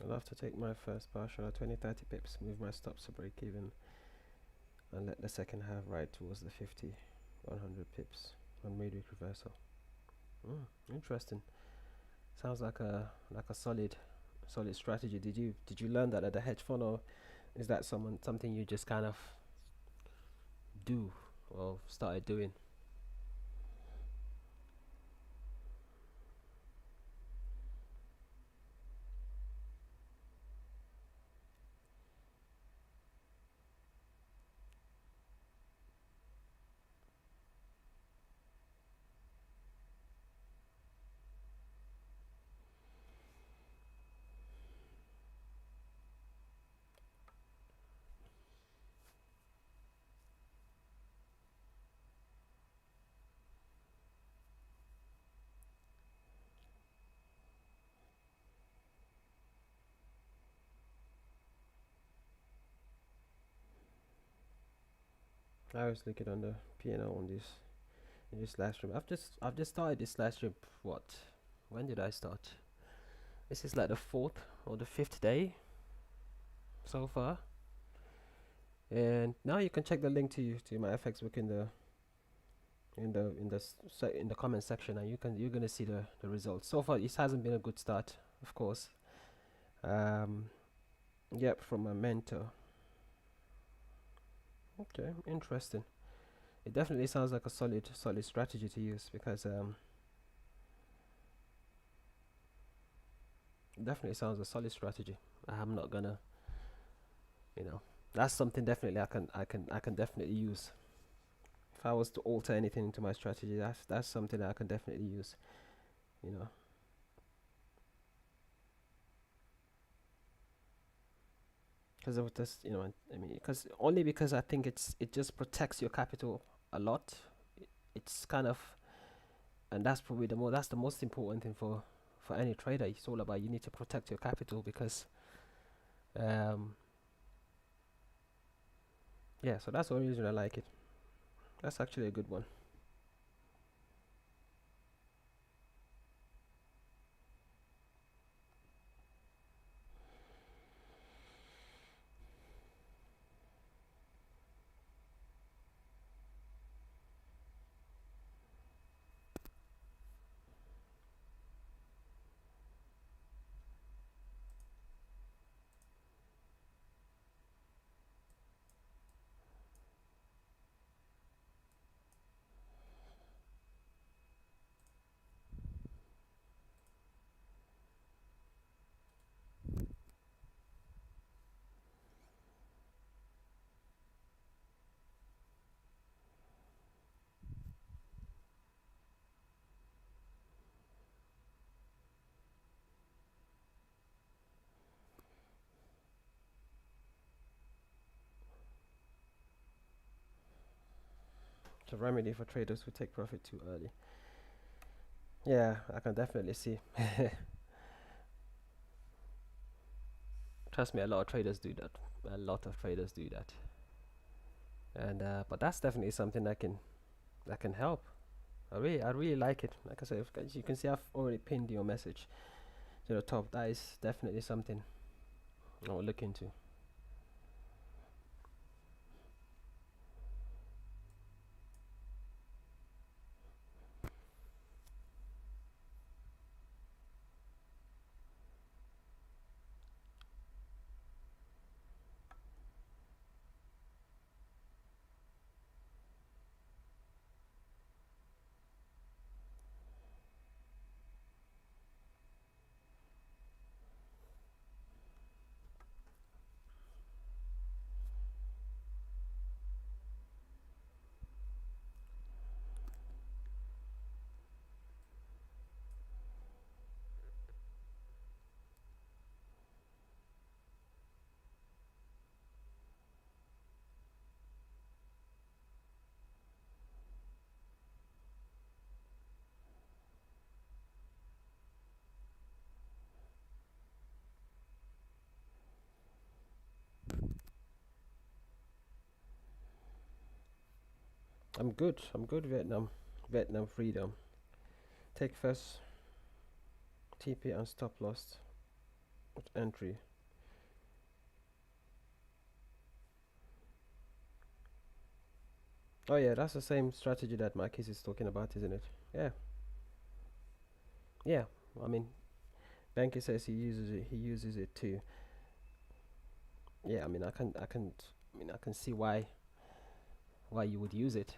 I'll have to take my first partial at 20-30 pips, move my stops to break even, and let the second half ride towards the 50, 100 pips on midweek reversal. Interesting. Sounds like a solid strategy. Did you learn that at the hedge fund, or is that something you just kind of do or started doing? I was looking on the P&L on this in this live stream. I've just started this live stream. What? When did I start? This is like the fourth or the fifth day so far. And now you can check the link to my FX book in the comment section, and you're gonna see the results. So far, this hasn't been a good start, of course. Yep, from my mentor. Okay, interesting. It definitely sounds like a solid strategy to use, because it definitely sounds a solid strategy. I'm not gonna, that's something definitely I can definitely use. If I was to alter anything into my strategy, that's something that I can definitely use. You know, because of this, I mean, because I think it just protects your capital a lot. It's kind of, and that's probably that's the most important thing for any trader. It's all about, you need to protect your capital, because um yeah. So that's the only reason I like it. That's actually a good one. It's a remedy for traders who take profit too early. Yeah, I can definitely see. Trust me, a lot of traders do that. A lot of traders do that. And but that's definitely something that can help. I really like it. Like I said, as you can see, I've already pinned your message to the top. That is definitely something I'll look into. I'm good. I'm good. Vietnam freedom. Take first TP and stop loss Entry. Oh yeah, that's the same strategy that Marquis is talking about, isn't it? Yeah, yeah. I mean, Banky says he uses it. He uses it too. Yeah, I mean, I can see why you would use it,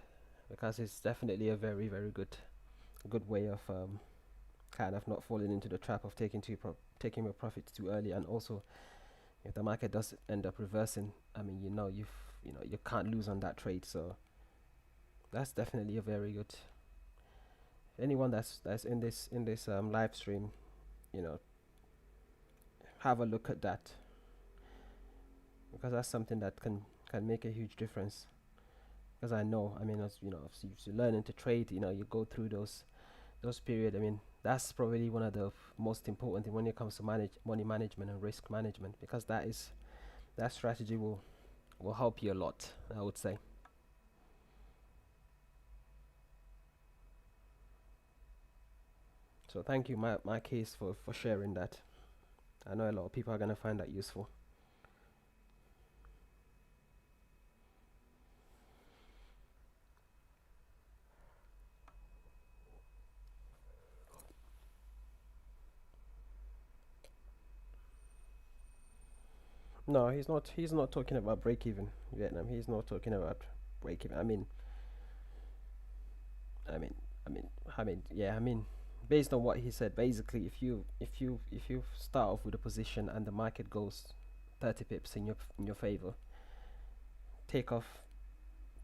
because it's definitely a very, very good way of kind of not falling into the trap of taking your profits too early, and also if the market does end up reversing, I mean, you can't lose on that trade. So that's definitely a very good. Anyone that's in this live stream, you know, have a look at that, because that's something that can make a huge difference. Because I know, I mean, as you know, if you're learning to trade, you go through those period. I mean, that's probably one of the most important thing when it comes to manage money management and risk management, because that strategy will help you a lot, I would say. So thank you, my case, for sharing that. I know a lot of people are gonna find that useful. No, he's not talking about break even Vietnam. He's not talking about break even. I mean, yeah. I mean, based on what he said, basically, if you start off with a position and the market goes 30 pips in your favor, take off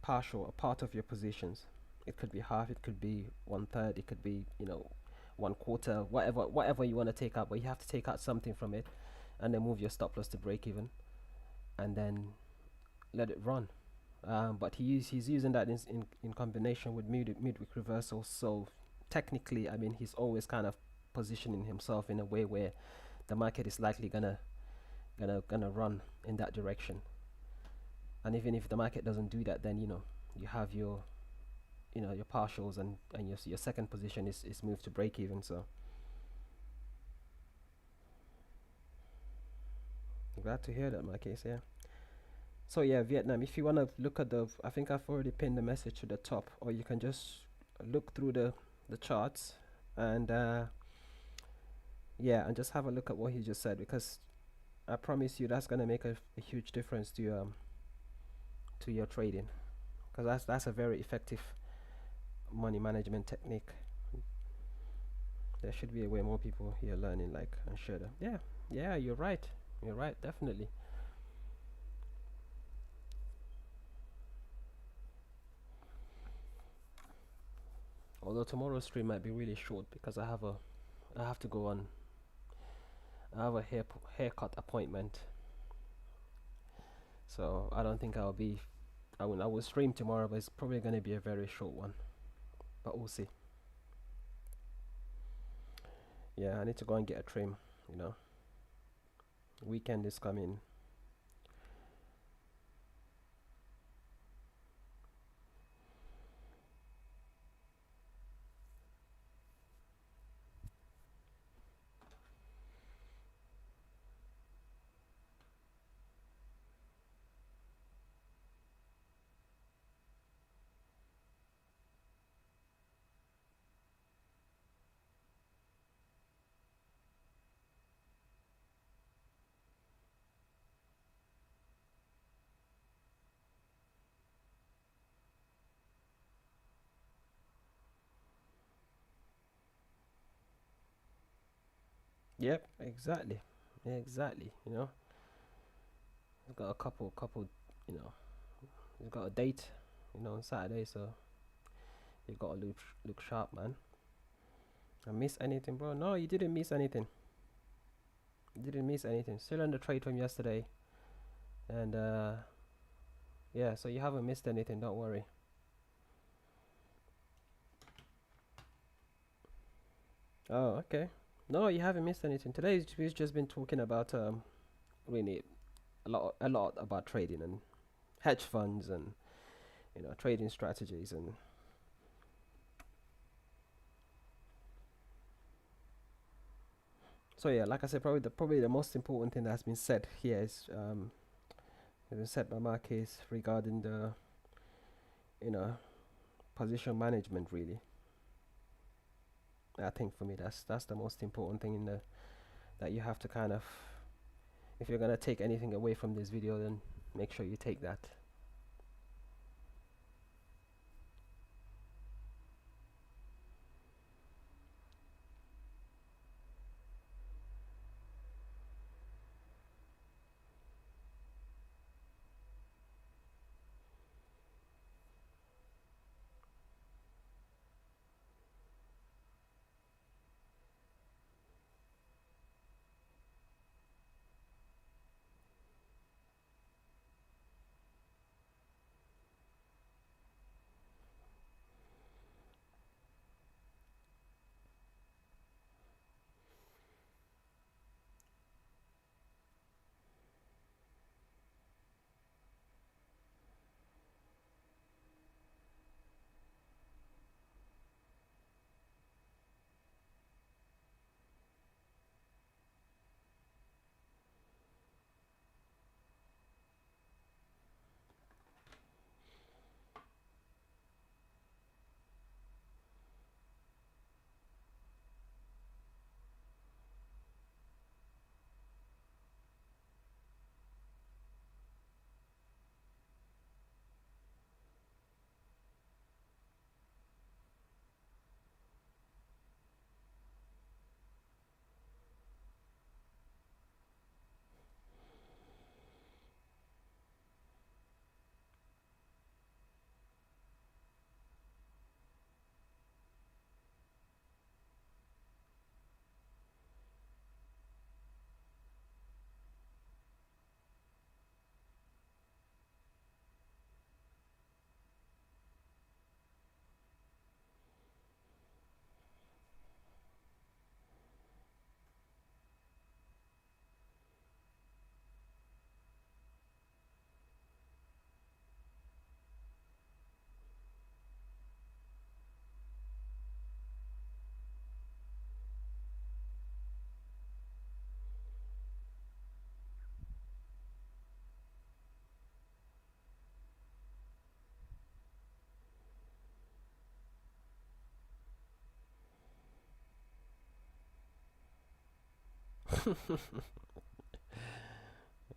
partial a part of your positions. It could be half, it could be one third, it could be 1/4, whatever you want to take out. But you have to take out something from it, and then move your stop loss to break even, and then let it run. But he's using that in combination with midweek reversal. So technically, I mean, he's always kind of positioning himself in a way where the market is likely gonna run in that direction. And even if the market doesn't do that, then you have your partials, and your second position is moved to break even. So glad to hear that, my case. Yeah. So yeah, Vietnam. If you wanna look at I think I've already pinned the message to the top, or you can just look through the charts, and yeah, and just have a look at what he just said, because I promise you that's gonna make a huge difference to your trading, because that's a very effective money management technique. There should be a way more people here learning, like, and share them. Yeah, yeah, you're right, definitely. Although tomorrow's stream might be really short, because I have to go on. I have a haircut appointment, so I don't think I'll be. I will stream tomorrow, but it's probably gonna be a very short one. But we'll see. Yeah, I need to go and get a trim. You know, weekend is coming. Yep, exactly, exactly. He's got a couple. You know, he's got a date. On Saturday, so you gotta look sharp, man. I miss anything, bro? No, you didn't miss anything. You didn't miss anything. Still on the trade from yesterday, and yeah. So you haven't missed anything. Don't worry. Oh, okay. No, you haven't missed anything. Today we've just been talking about really a lot about trading and hedge funds, and trading strategies. And So yeah, like I said, probably the most important thing that has been said here is has been said by Marquez regarding the you know position management. Really, I think for me that's the most important thing in the that you have to kind of, if you're gonna take anything away from this video, then make sure you take that.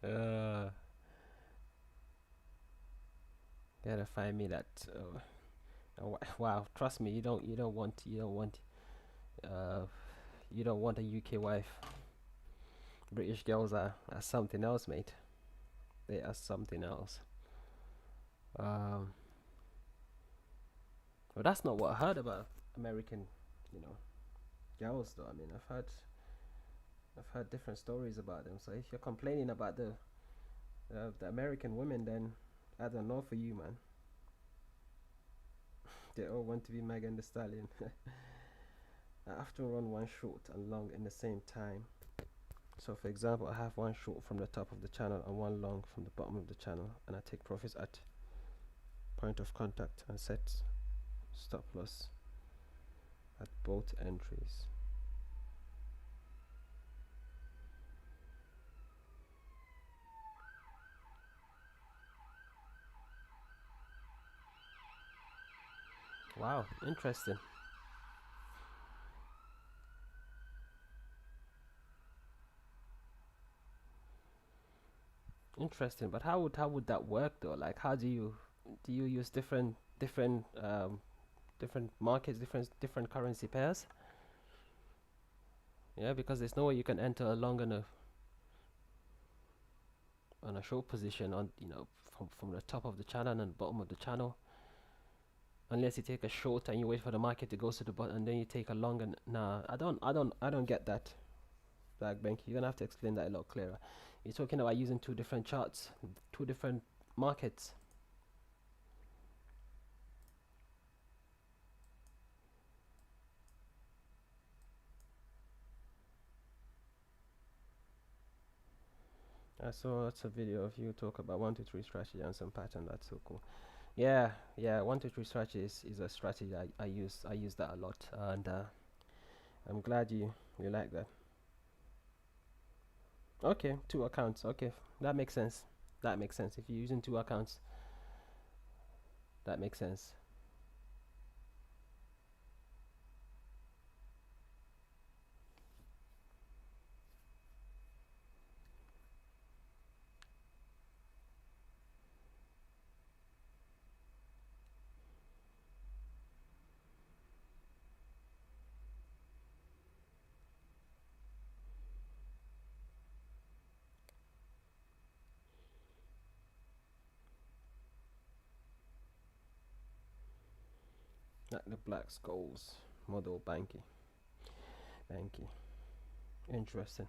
uh, Gotta find me that. Wow, trust me, uh, you don't want a UK wife. British girls are something else, mate. They are something else. Um, but that's not what I heard about American, you know, girls though. I mean, I've heard different stories about them. So if you're complaining about the American women, then I don't know for you, man. They all want to be Megan the Stallion. I often run one short and long in the same time. So for example, I have one short from the top of the channel and one long from the bottom of the channel, and I take profits at point of contact and set stop loss at both entries. Wow, interesting. Interesting. But how would that work though? Like, how do you use different markets, different currency pairs? Yeah, because there's no way you can enter a long on a short position on from the top of the channel and bottom of the channel, unless you take a short and you wait for the market to go to the bottom and then you take a long. And nah, I don't get that. Black Bank, you're gonna have to explain that a lot clearer. You're talking about using two different charts, two different markets. I saw lots of video of you talk about 1 2 3 strategy and some pattern. That's so cool. Yeah, yeah. 1 2 3 strategy is a strategy I use that a lot, and I'm glad you like that. Okay, two accounts. Okay, that makes sense. That makes sense. If you're using two accounts, that makes sense. Like the Black Skulls model banky. Banky. Interesting.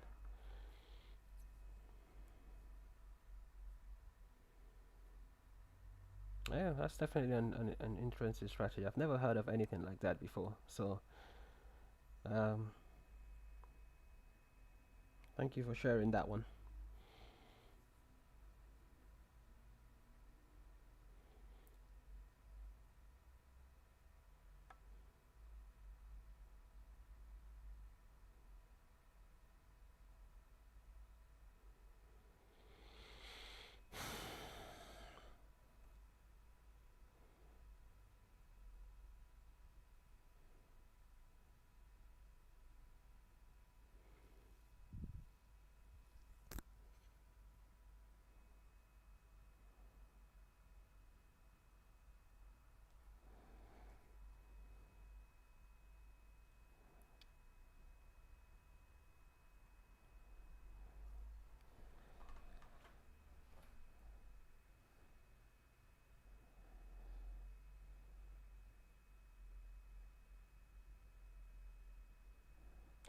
Yeah, that's definitely an interesting strategy. I've never heard of anything like that before. So, um, thank you for sharing that one.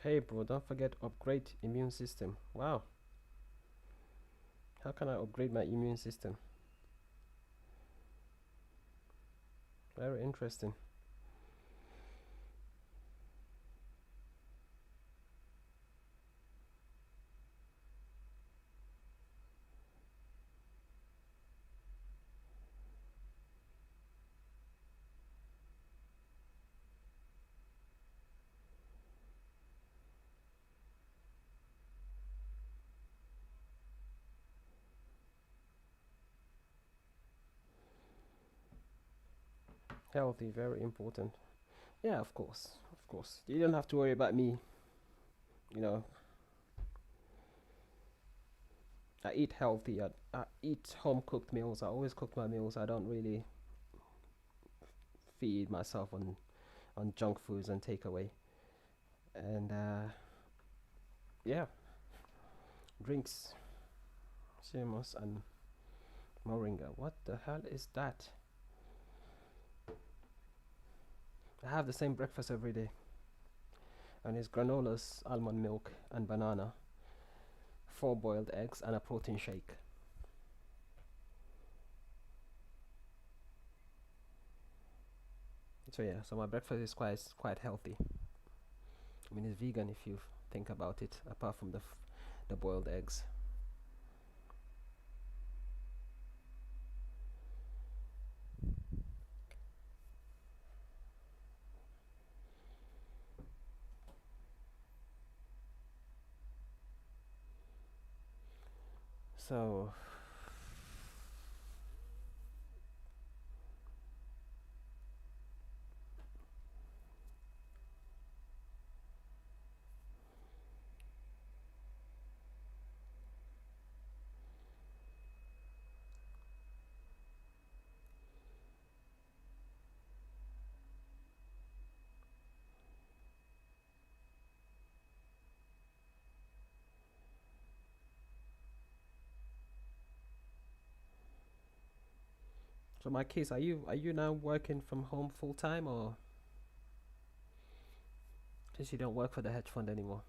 Hey, bro, don't forget upgrade immune system. Wow, how can I upgrade my immune system? Very interesting. Healthy, very important. Yeah, of course, of course. You don't have to worry about me. You know, I eat healthy. I eat home cooked meals. I always cook my meals. I don't really feed myself on junk foods and takeaway. And yeah, drinks, CMOS and moringa. What the hell is that? I have the same breakfast every day, and it's granolas, almond milk, and banana, four boiled eggs, and a protein shake. So yeah, so my breakfast is quite healthy. I mean, it's vegan if you think about it, apart from the boiled eggs. So so my case, are you now working from home full time, or since you don't work for the hedge fund anymore?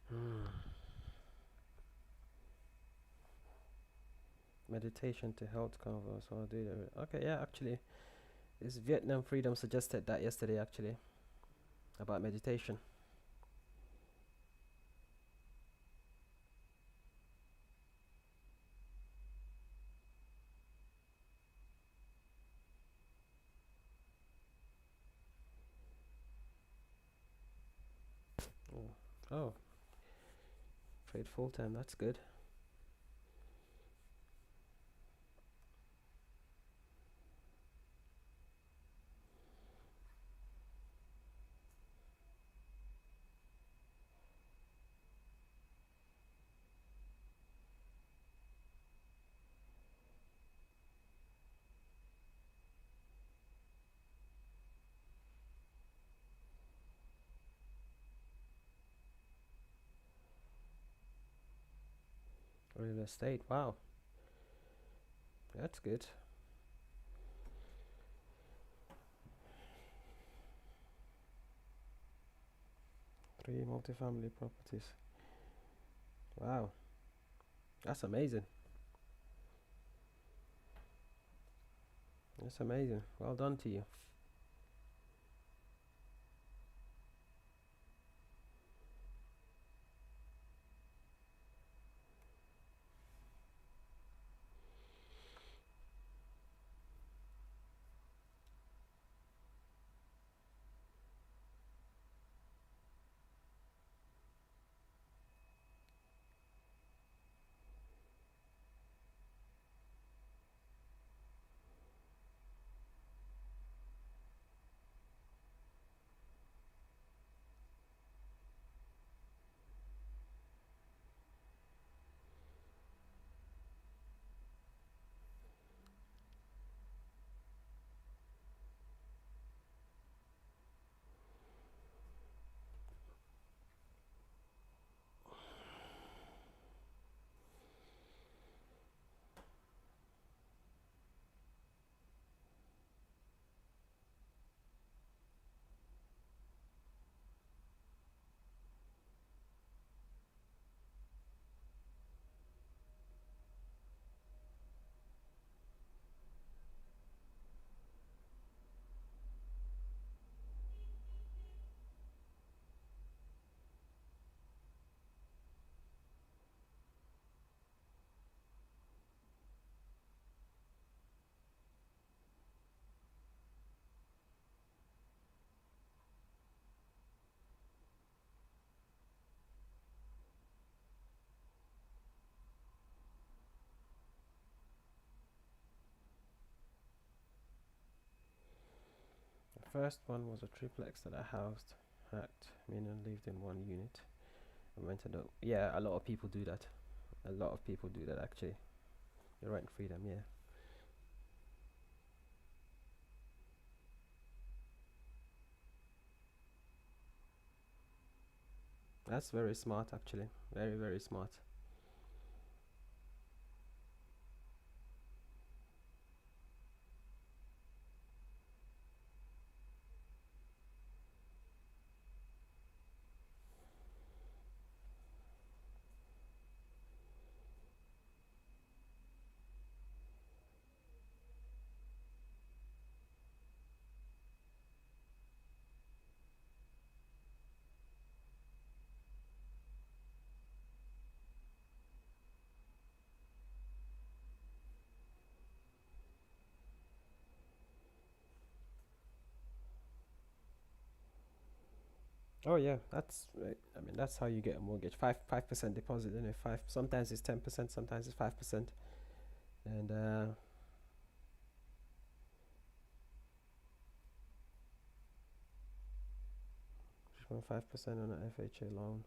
Hmm. meditation to health convo. So I'll do that. Okay, yeah, actually, this Vietnam Freedom suggested that yesterday, actually, about meditation. Oh, oh, trade full time. That's good. Real estate. Wow, that's good. 3 multifamily properties. Wow, that's amazing. That's amazing. Well done to you. The first one was a triplex that I housed, hacked, meaning lived in one unit. I rented out. Yeah, a lot of people do that. A lot of people do that actually. You rent freedom, yeah. That's very smart actually. Very, very smart. Oh yeah, that's right. I mean, that's how you get a mortgage. 5% deposit, and if five, sometimes it's 10%, sometimes it's 5%, and 5% on an FHA loan.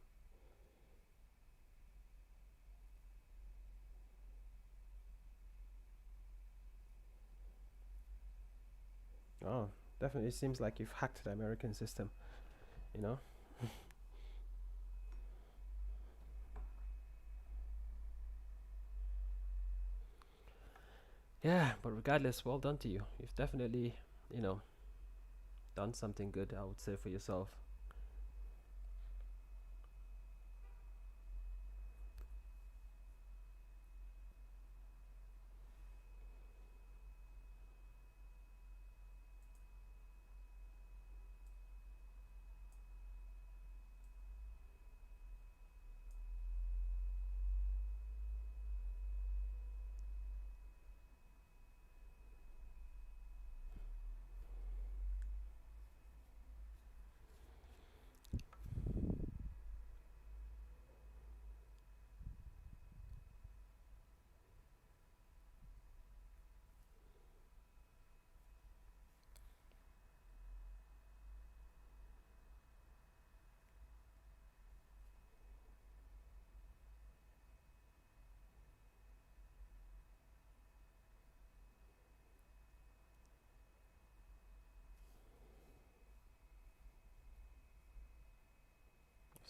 Oh, definitely seems like you've hacked the American system. You know. Yeah, but regardless, well done to you. You've definitely, you know, done something good. I would say for yourself.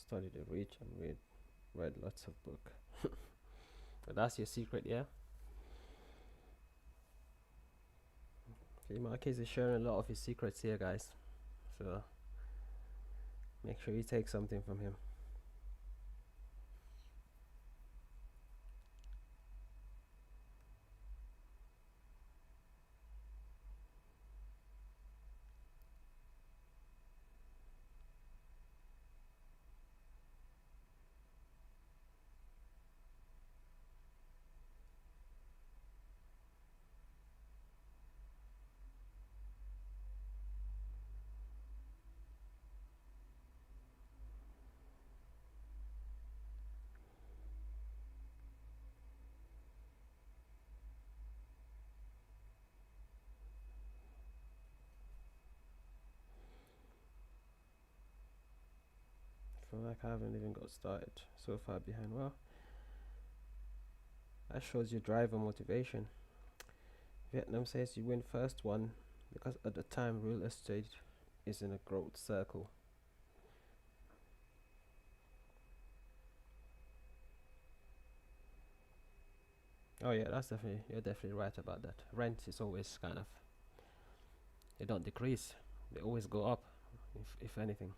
Study the rich and read lots of book. But that's your secret, yeah. See, Marquez is sharing a lot of his secrets here, guys. So make sure you take something from him. I feel like I haven't even got started. So far behind. Well, that shows your drive and motivation. Vietnam says you win first one because at the time real estate is in a growth circle. Oh yeah, that's definitely, you're definitely right about that. Rent is always kind of, they don't decrease, they always go up, if anything.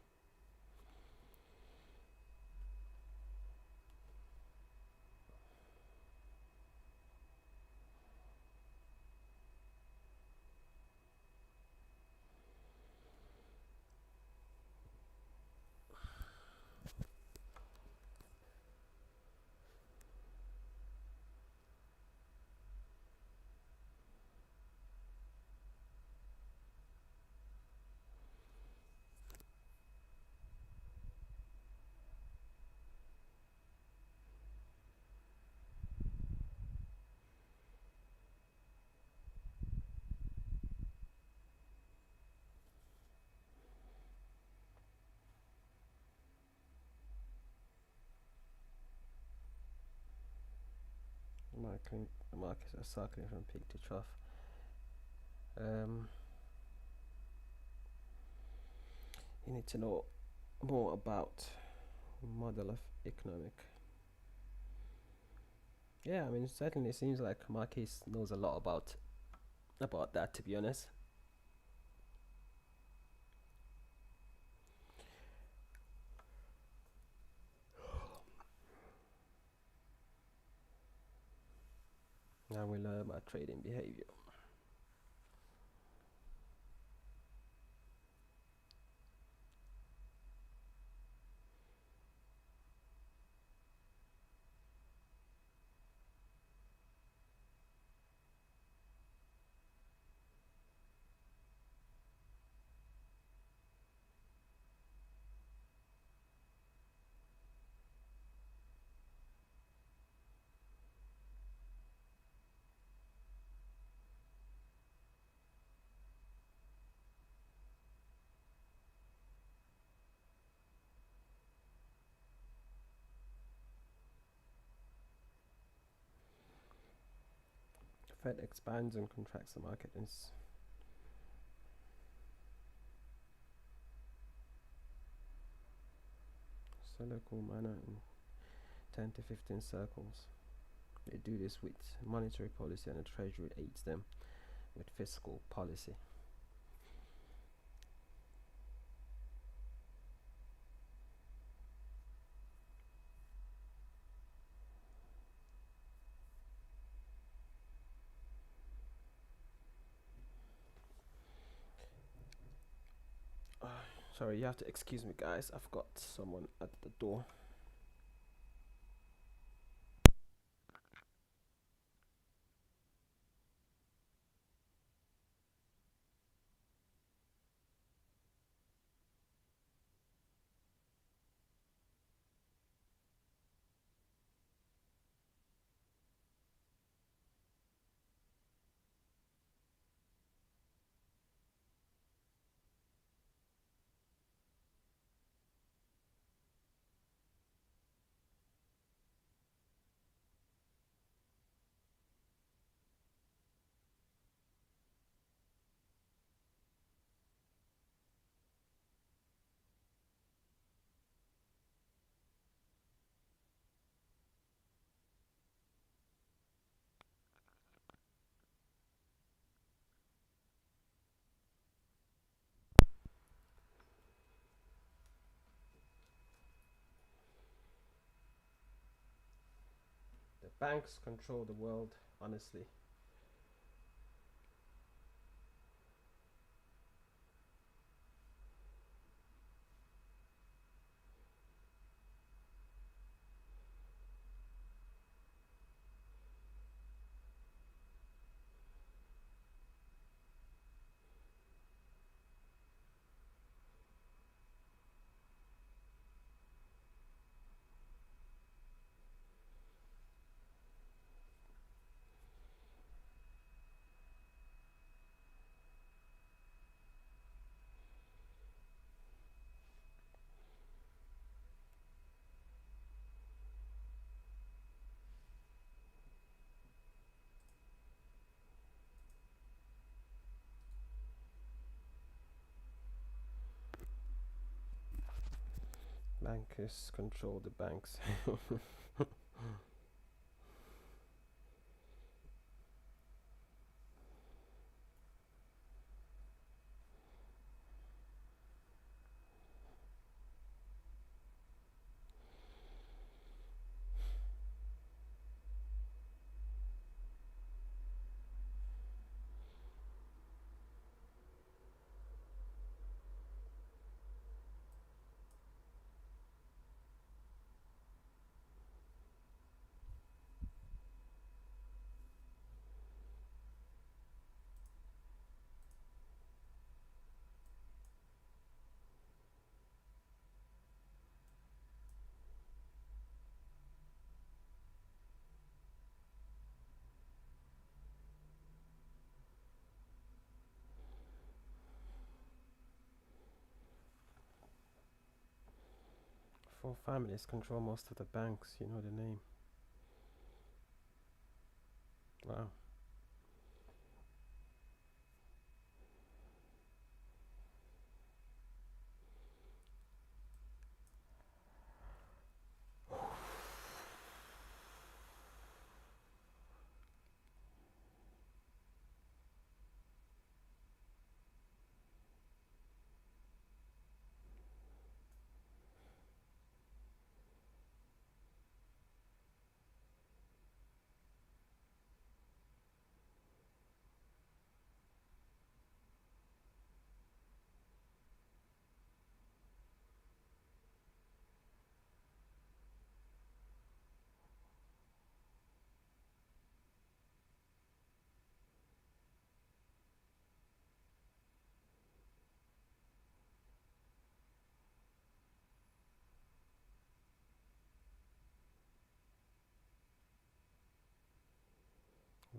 The markets are cycling from peak to trough. Um, you need to know more about model of economic. Yeah, I mean, it certainly seems like Marquis knows a lot about that. To be honest, and we learn about trading behavior. Fed expands and contracts the market in cyclical manner in 10 to 15 circles. They do this with monetary policy, and the Treasury aids them with fiscal policy. Sorry, you have to excuse me, guys. I've got someone at the door. Banks control the world, honestly. Bankers control the banks. Four families control most of the banks. You know the name. Wow.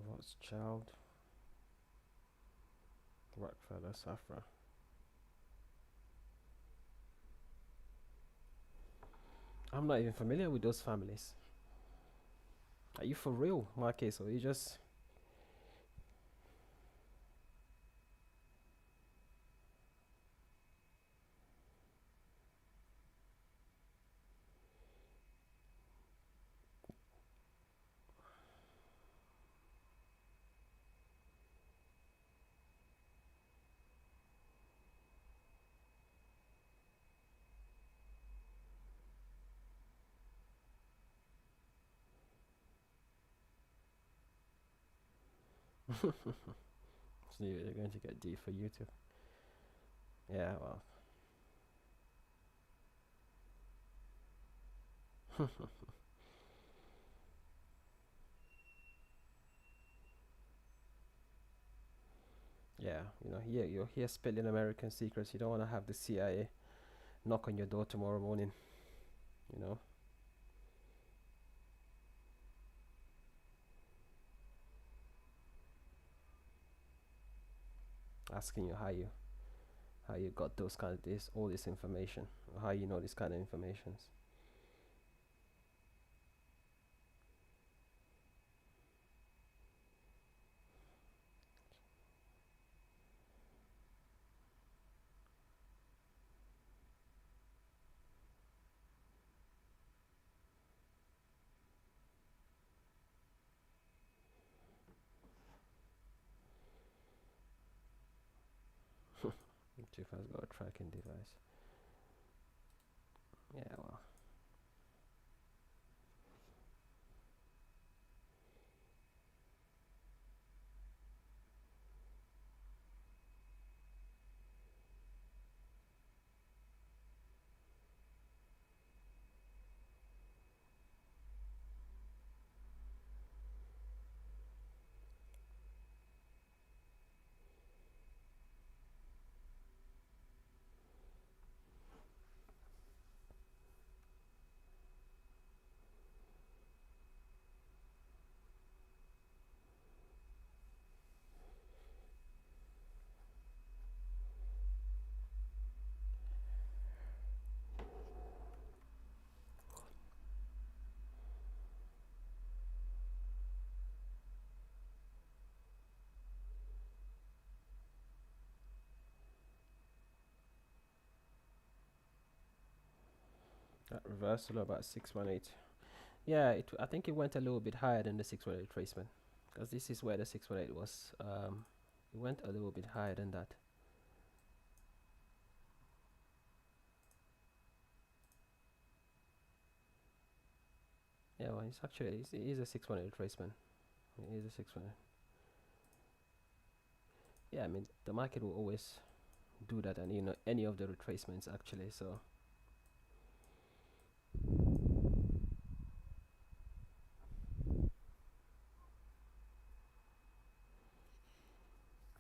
Rothschild, Rockefeller, Safra. I'm not even familiar with those families. Are you for real, Marcus, or you just? So you're going to get D for YouTube. Yeah, well. Yeah, here you're here spilling American secrets. You don't want to have the CIA knock on your door tomorrow morning, you know, asking you how you got those kind of this all this information, or how you know this kind of informations. 2 has got a tracking device. Yeah, well, reversal about 618. Yeah, I think it went a little bit higher than the 618 retracement, because this is where the 618 was. It went a little bit higher than that. Yeah, well, it's actually it is a 618 retracement. It is a 618. Yeah, I mean the market will always do that, and any of the retracements actually. So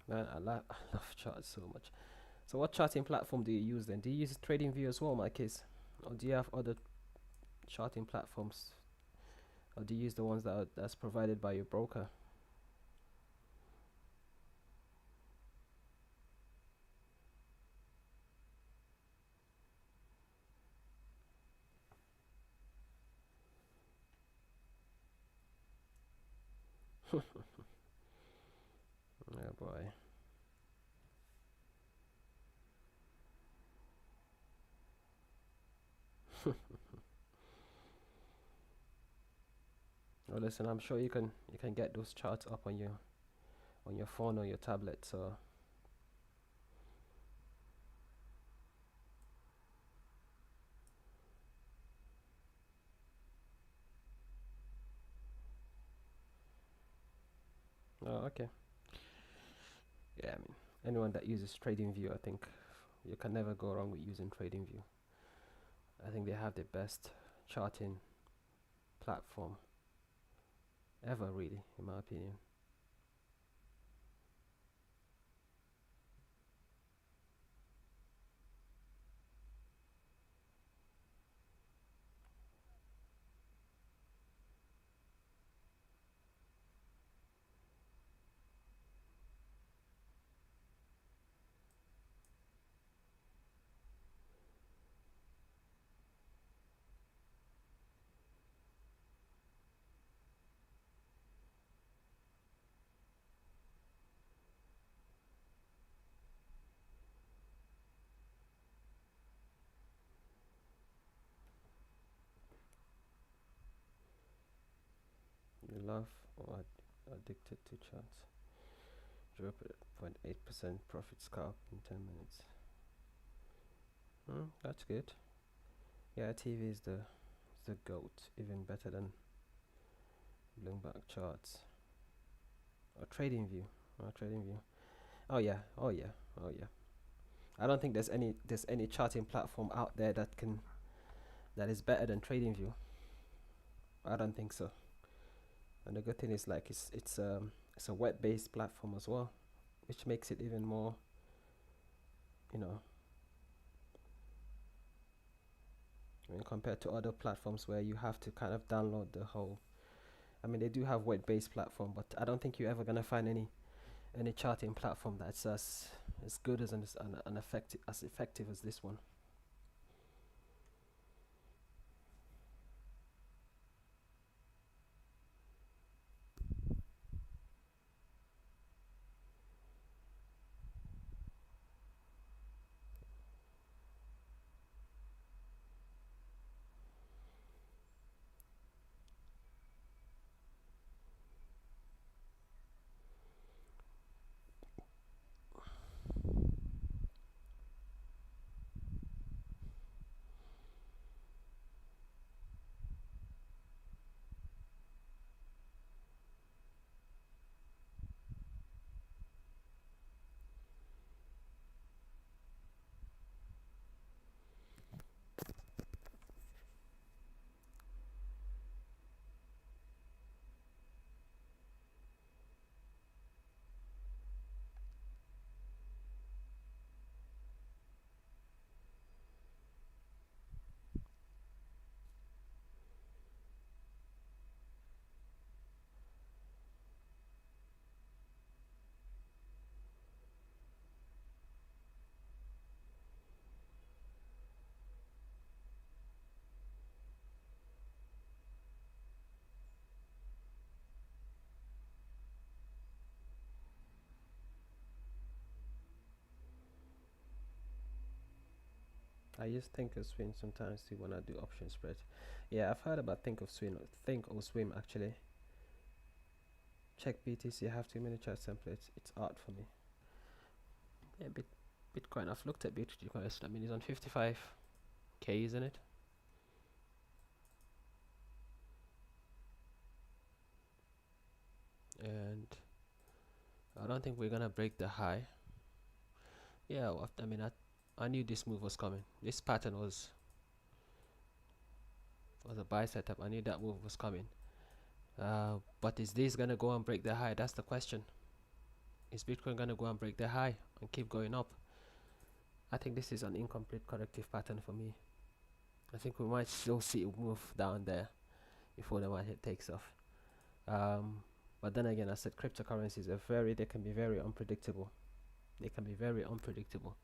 man, I love charts so much. So what charting platform do you use then? Do you use TradingView as well, my case, or do you have other charting platforms, or do you use the ones that's provided by your broker? Oh boy. Well, listen, I'm sure you can get those charts up on your phone or your tablet. So oh, okay. Yeah, I mean anyone that uses TradingView, I think you can never go wrong with using TradingView. I think they have the best charting platform ever, really, in my opinion. You love or addicted to charts. 0.8% profit scalp in 10 minutes. That's good. Yeah, TV is the goat, even better than Bloomberg charts or TradingView. Or TradingView. Oh yeah, oh yeah, oh yeah. I don't think there's any charting platform out there that is better than TradingView. I don't think so. And the good thing is like it's a web-based platform as well, which makes it even more, you know, I mean, compared to other platforms where you have to kind of download the whole. I mean, they do have web-based platform, but I don't think you're ever gonna find any charting platform that's as good as an effective as this one. I use think or swim sometimes too when I do option spreads. Yeah, I've heard about think or swim actually. Check BTC, have 2 minute chart templates. It's art for me. Yeah, Bitcoin. I've looked at Bitcoin. I mean, it's on 55K, isn't it? And I don't think we're gonna break the high. Yeah, well, I mean, I knew this move was coming. This pattern was a buy setup. I knew that move was coming. But is this gonna go and break the high? That's the question. Is Bitcoin gonna go and break the high and keep going up? I think this is an incomplete corrective pattern for me. I think we might still see a move down there before the market takes off. But then again, I said cryptocurrencies they can be very unpredictable. They can be very unpredictable.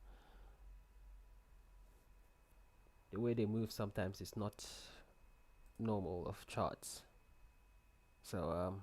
The way they move sometimes is not normal of charts. So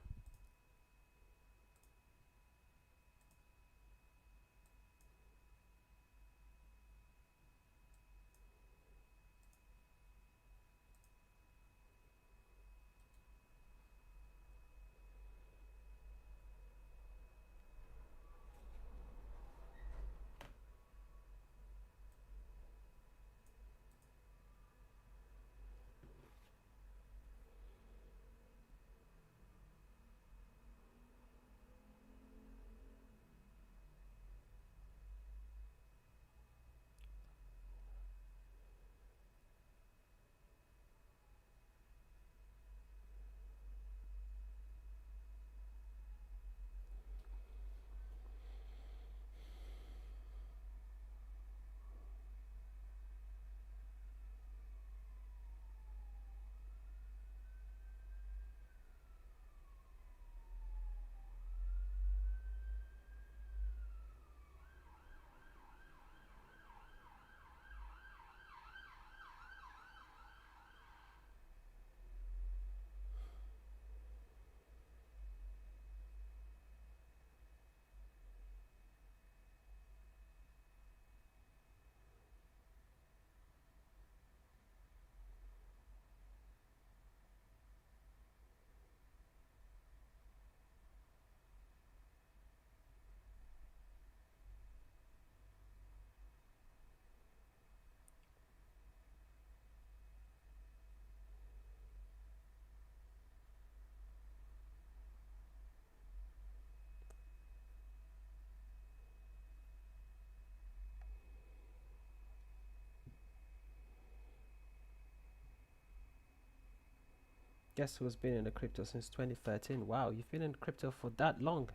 guess who's been in the crypto since 2013? Wow, you've been in crypto for that long.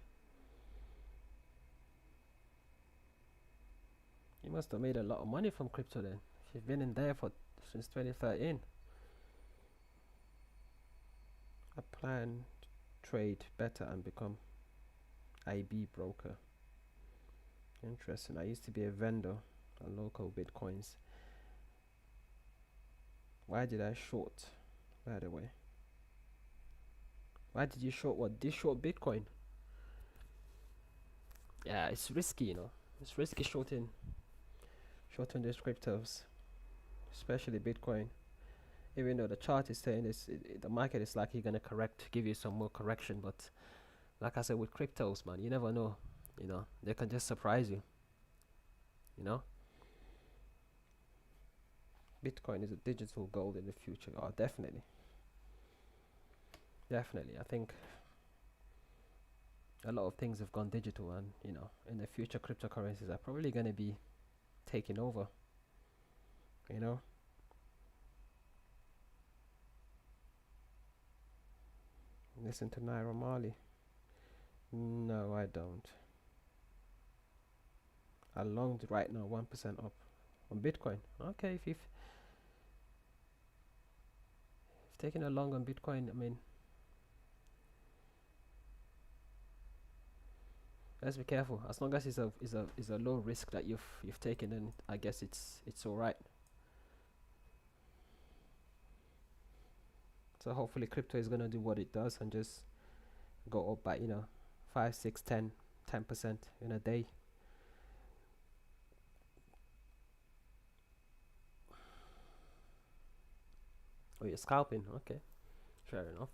You must have made a lot of money from crypto then. If you've been in there for since 2013. I plan to trade better and become IB broker. Interesting. I used to be a vendor on local bitcoins. Why did I short, by the way? Why did you short what? This short Bitcoin? Yeah, it's risky, you know. It's risky shorting these cryptos, especially Bitcoin. Even though the chart is saying this, the market is likely gonna give you some more correction. But like I said, with cryptos, man, you never know. You know, they can just surprise you. You know, Bitcoin is a digital gold in the future. Oh, definitely, definitely. I think a lot of things have gone digital, and you know, in the future, cryptocurrencies are probably gonna be taking over. You know, listen to Naira Marley. No, I don't. I longed right now 1% up on Bitcoin. Okay, if you've taken a long on Bitcoin, I mean, let's be careful. As long as it's a low risk that you've taken, then I guess it's all right. So hopefully crypto is gonna do what it does and just go up by 5, 6, 10% in a day. you're scalping. Okay, fair enough.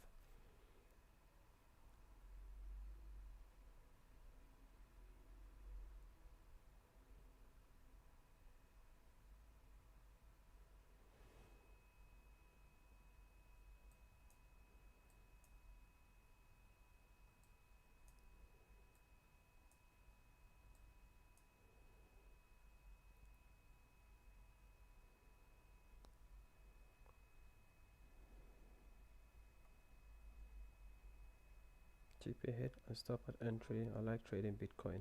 GP hit and stop at entry. I like trading Bitcoin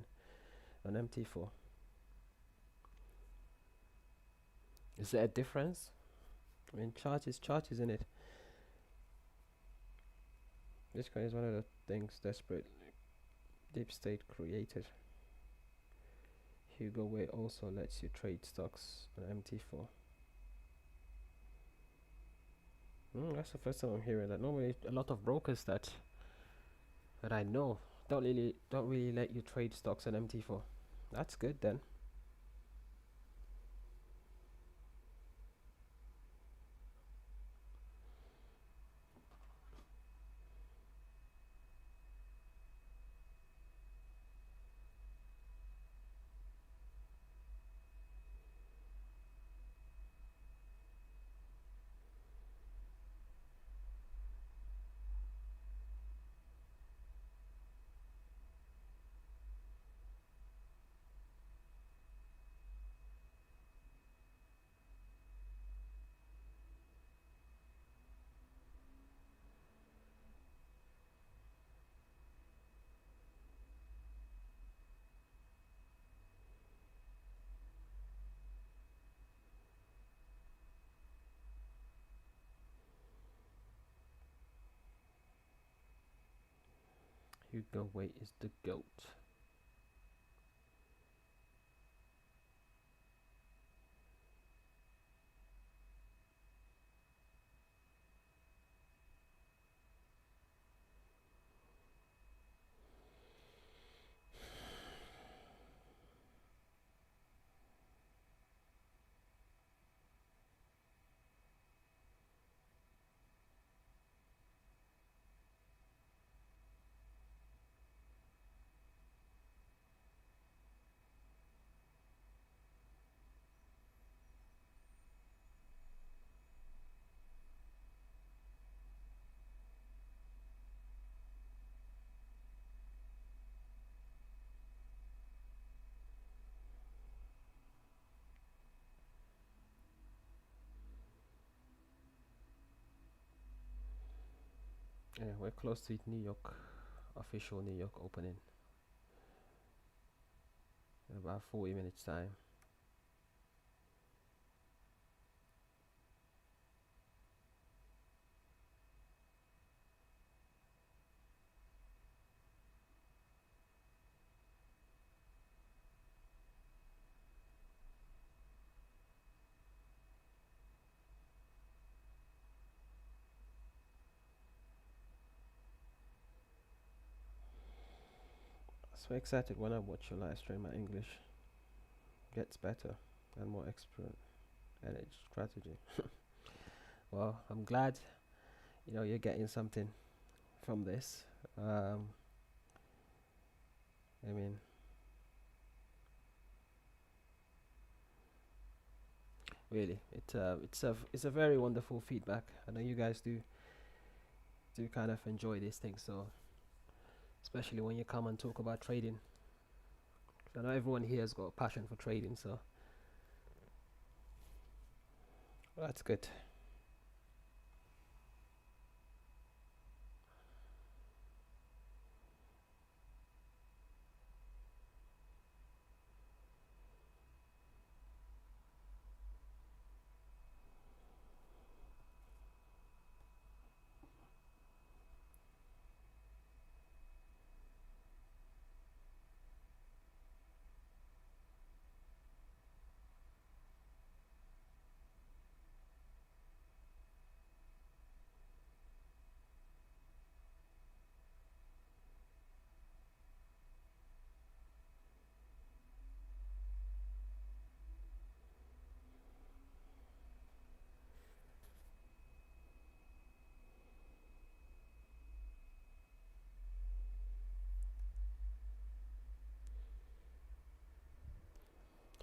on MT4. Is there a difference? I mean, chart is in it. Bitcoin is one of the things desperate deep state created. Hugo Way also lets you trade stocks on MT4. That's the first time I'm hearing that. Normally, a lot of brokers that I know don't really let you trade stocks on MT4. That's good then. Hugo Way is the goat. Yeah, we're close to New York, official New York opening in about 40 minutes time. So excited when I watch your live stream. My English gets better and more expert and it's strategy. Well, I'm glad you're getting something from this. I mean, really, it's a very wonderful feedback. I know you guys do kind of enjoy these things, so especially when you come and talk about trading. I know everyone here has got a passion for trading, so that's good.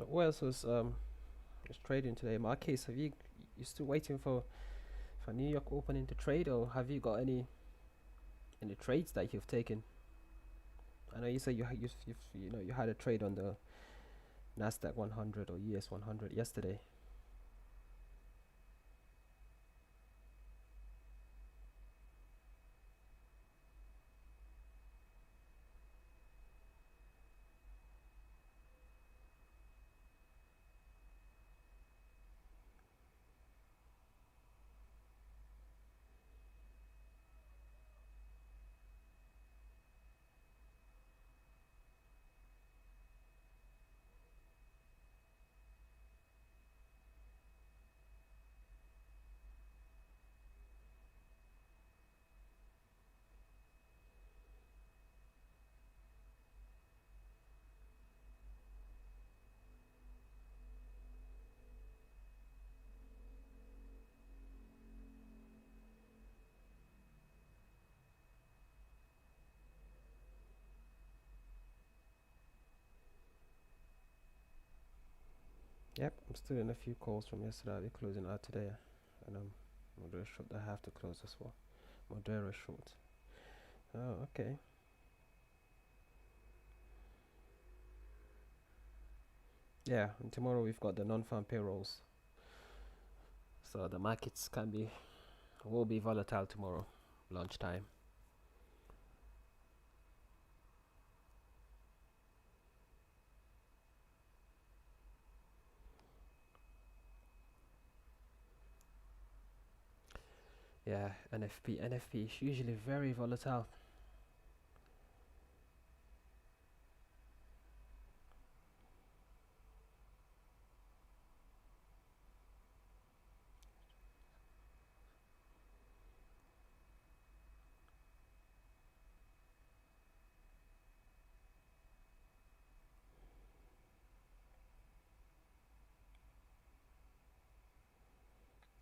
What else was trading today? Marquez, have you still waiting for New York opening to trade, or have you got any trades that you've taken? I know you said you had a trade on the Nasdaq 100 or US 100 yesterday. Yep, I'm still in a few calls from yesterday. I'll be closing out today, and Modera short. I have to close as well. Modera short. Oh, okay. Yeah, and tomorrow we've got the non-farm payrolls, so the markets will be volatile tomorrow, lunchtime. Yeah, NFP is usually very volatile.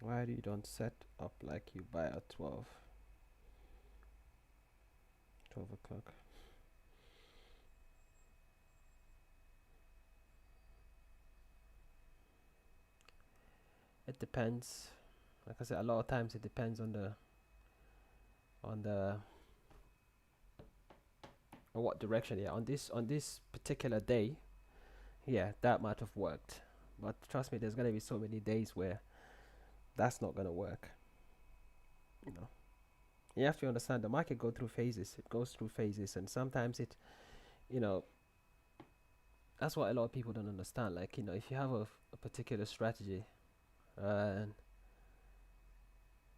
Why do you don't set up like you buy at 12 o'clock? It depends. Like I said, a lot of times it depends on the on what direction. Yeah, on this particular day, yeah, that might have worked. But trust me, there's gonna be so many days where that's not gonna work. You know, you have to understand the market go through phases. It goes through phases, and sometimes you know, that's what a lot of people don't understand. Like, if you have a particular strategy, and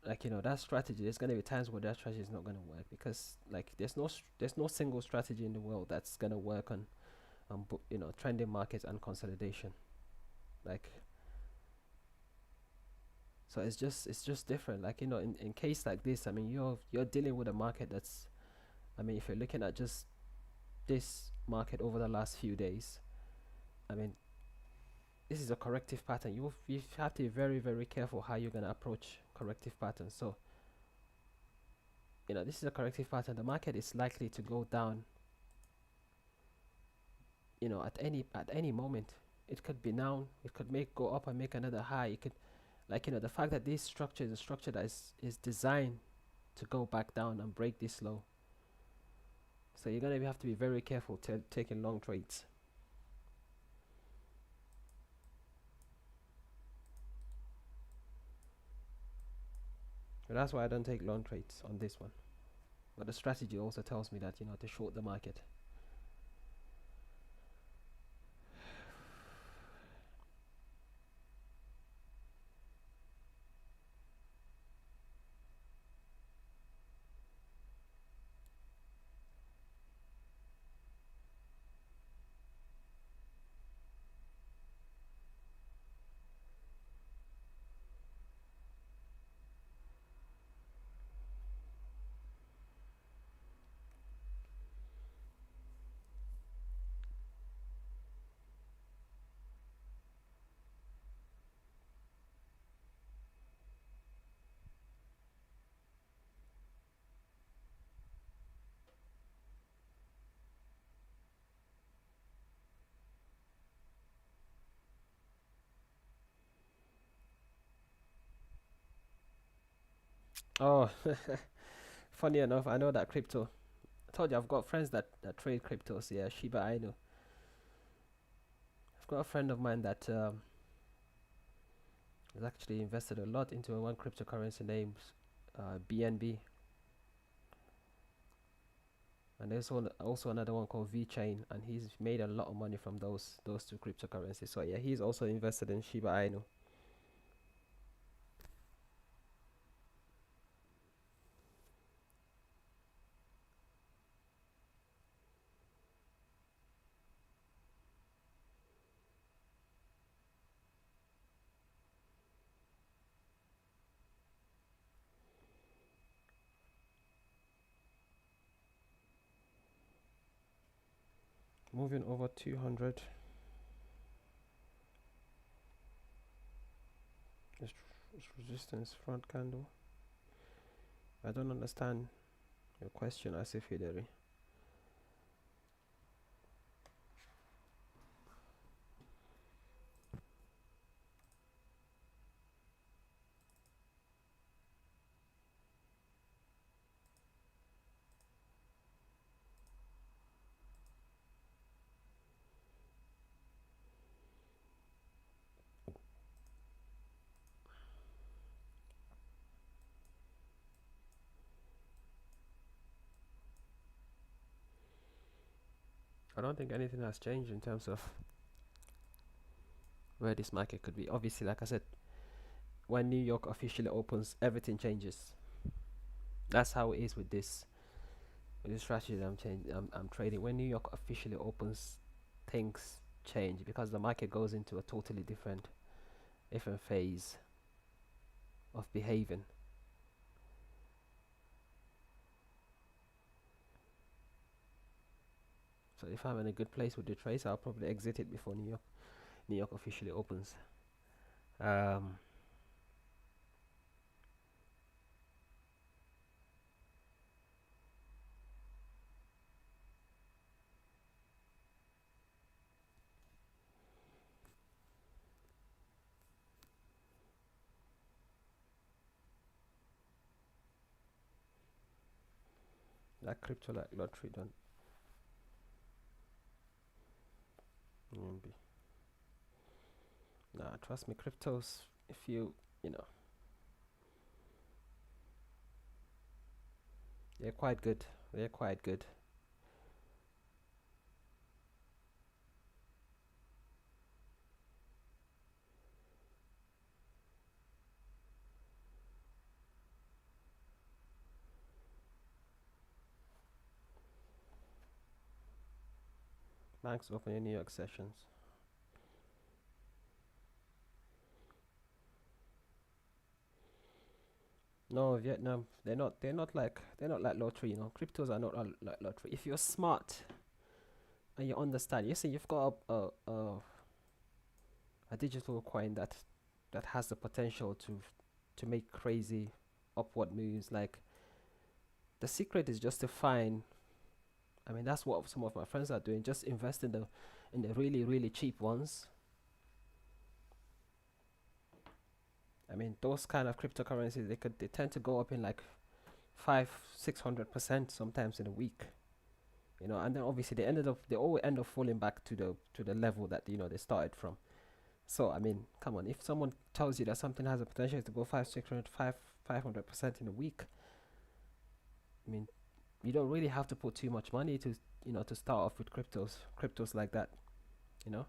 like, that strategy, there's gonna be times where that strategy is not gonna work, because like there's no single strategy in the world that's gonna work on trending markets and consolidation. Like, so it's just different. Like, in case like this, I mean, you're dealing with a market that's, I mean, if you're looking at just this market over the last few days, I mean, this is a corrective pattern. You have to be very, very careful how you're gonna approach corrective patterns. So, this is a corrective pattern. The market is likely to go down, at any moment. It could be now. It could go up and make another high. It could, like, the fact that this structure is a structure that is designed to go back down and break this low. So you're gonna have to be very careful taking long trades. So that's why I don't take long trades on this one. But the strategy also tells me that, to short the market. Oh, funny enough, I know that crypto. I told you I've got friends that trade cryptos. Yeah, Shiba Inu. I've got a friend of mine that has actually invested a lot into one cryptocurrency named BNB, and there's also another one called VChain, and he's made a lot of money from those two cryptocurrencies. So yeah, he's also invested in Shiba Inu. Moving over 200. It's resistance front candle. I don't understand your question, Asif Hideri. I don't think anything has changed in terms of where this market could be. Obviously, like I said, when New York officially opens, everything changes. That's how it is with this strategy that I'm trading. When New York officially opens, things change because the market goes into a totally different phase of behaving. So if I'm in a good place with the trades, I'll probably exit it before New York officially opens. Um, that crypto like lottery don't be. Nah, trust me, cryptos. If you know, they're quite good. They're quite good. Banks opening New York sessions. No, Vietnam. They're not like lottery. You know, cryptos are not like lottery. If you're smart and you understand, you see, you've got a digital coin that has the potential to make crazy upward moves. Like the secret is just to find. I mean, that's what some of my friends are doing. Just invest in the really cheap ones. I mean, those kind of cryptocurrencies they tend to go up in like 500-600% sometimes in a week. You know, and then obviously they always end up falling back to the level that they started from. So I mean, come on, if someone tells you that something has a potential to go 500% in a week, I mean, you don't really have to put too much money to start off with cryptos like that. You know,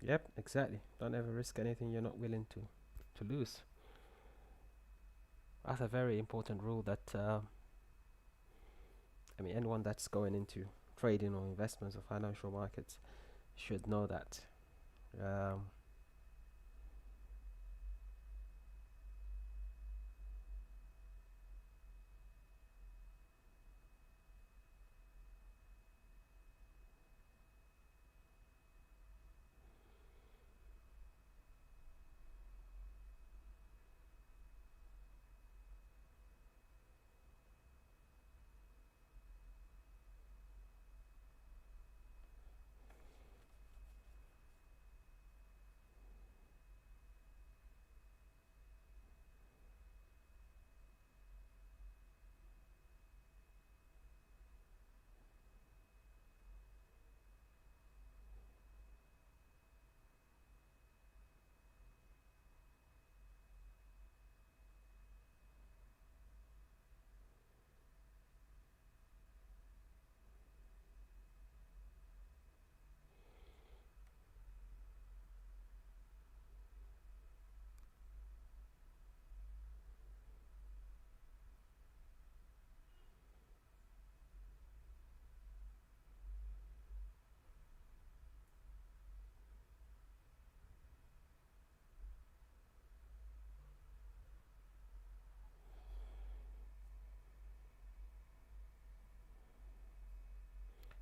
Yep, exactly. Don't ever risk anything you're not willing to lose. That's a very important rule that I mean anyone that's going into trading or investments or financial markets should know that. Um,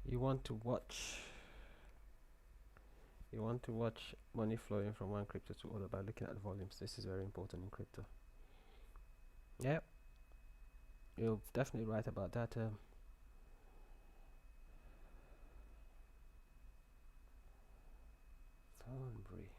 you want to watch you want to watch money flowing from one crypto to other by looking at volumes. This is very important in crypto. Yep, you're definitely right about that. Thornbury.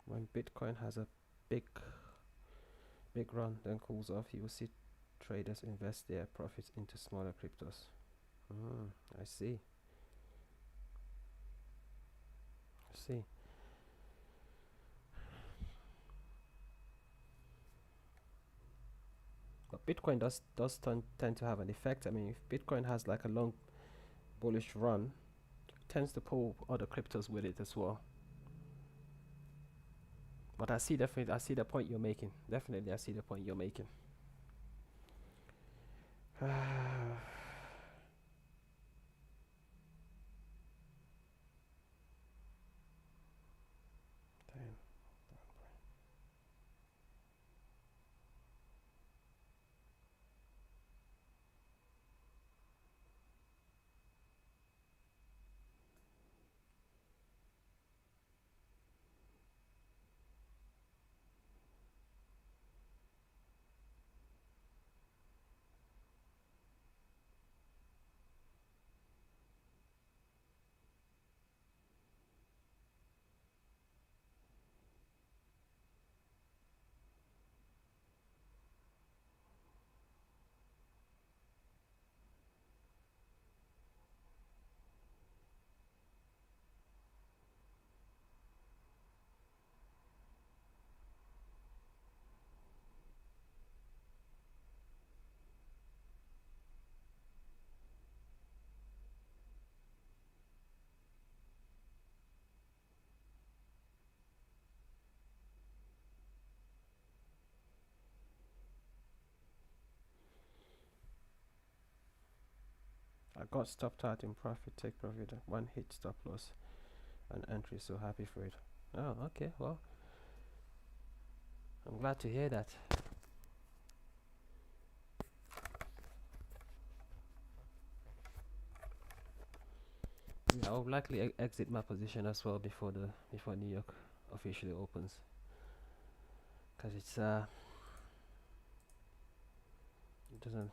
When Bitcoin has a big big run, then cools off, you will see traders invest their profits into smaller cryptos. Mm, I see. I see. But Bitcoin does tend to have an effect. I mean, if Bitcoin has like a long bullish run, it tends to pull other cryptos with it as well. But I see the point you're making. Definitely, I see the point you're making. Damn. I got stopped out in profit, take profit, one hit stop loss, and entry. So happy for it. Oh, okay. Well, I'm glad to hear that. Yeah, I'll likely exit my position as well before New York officially opens. because it doesn't.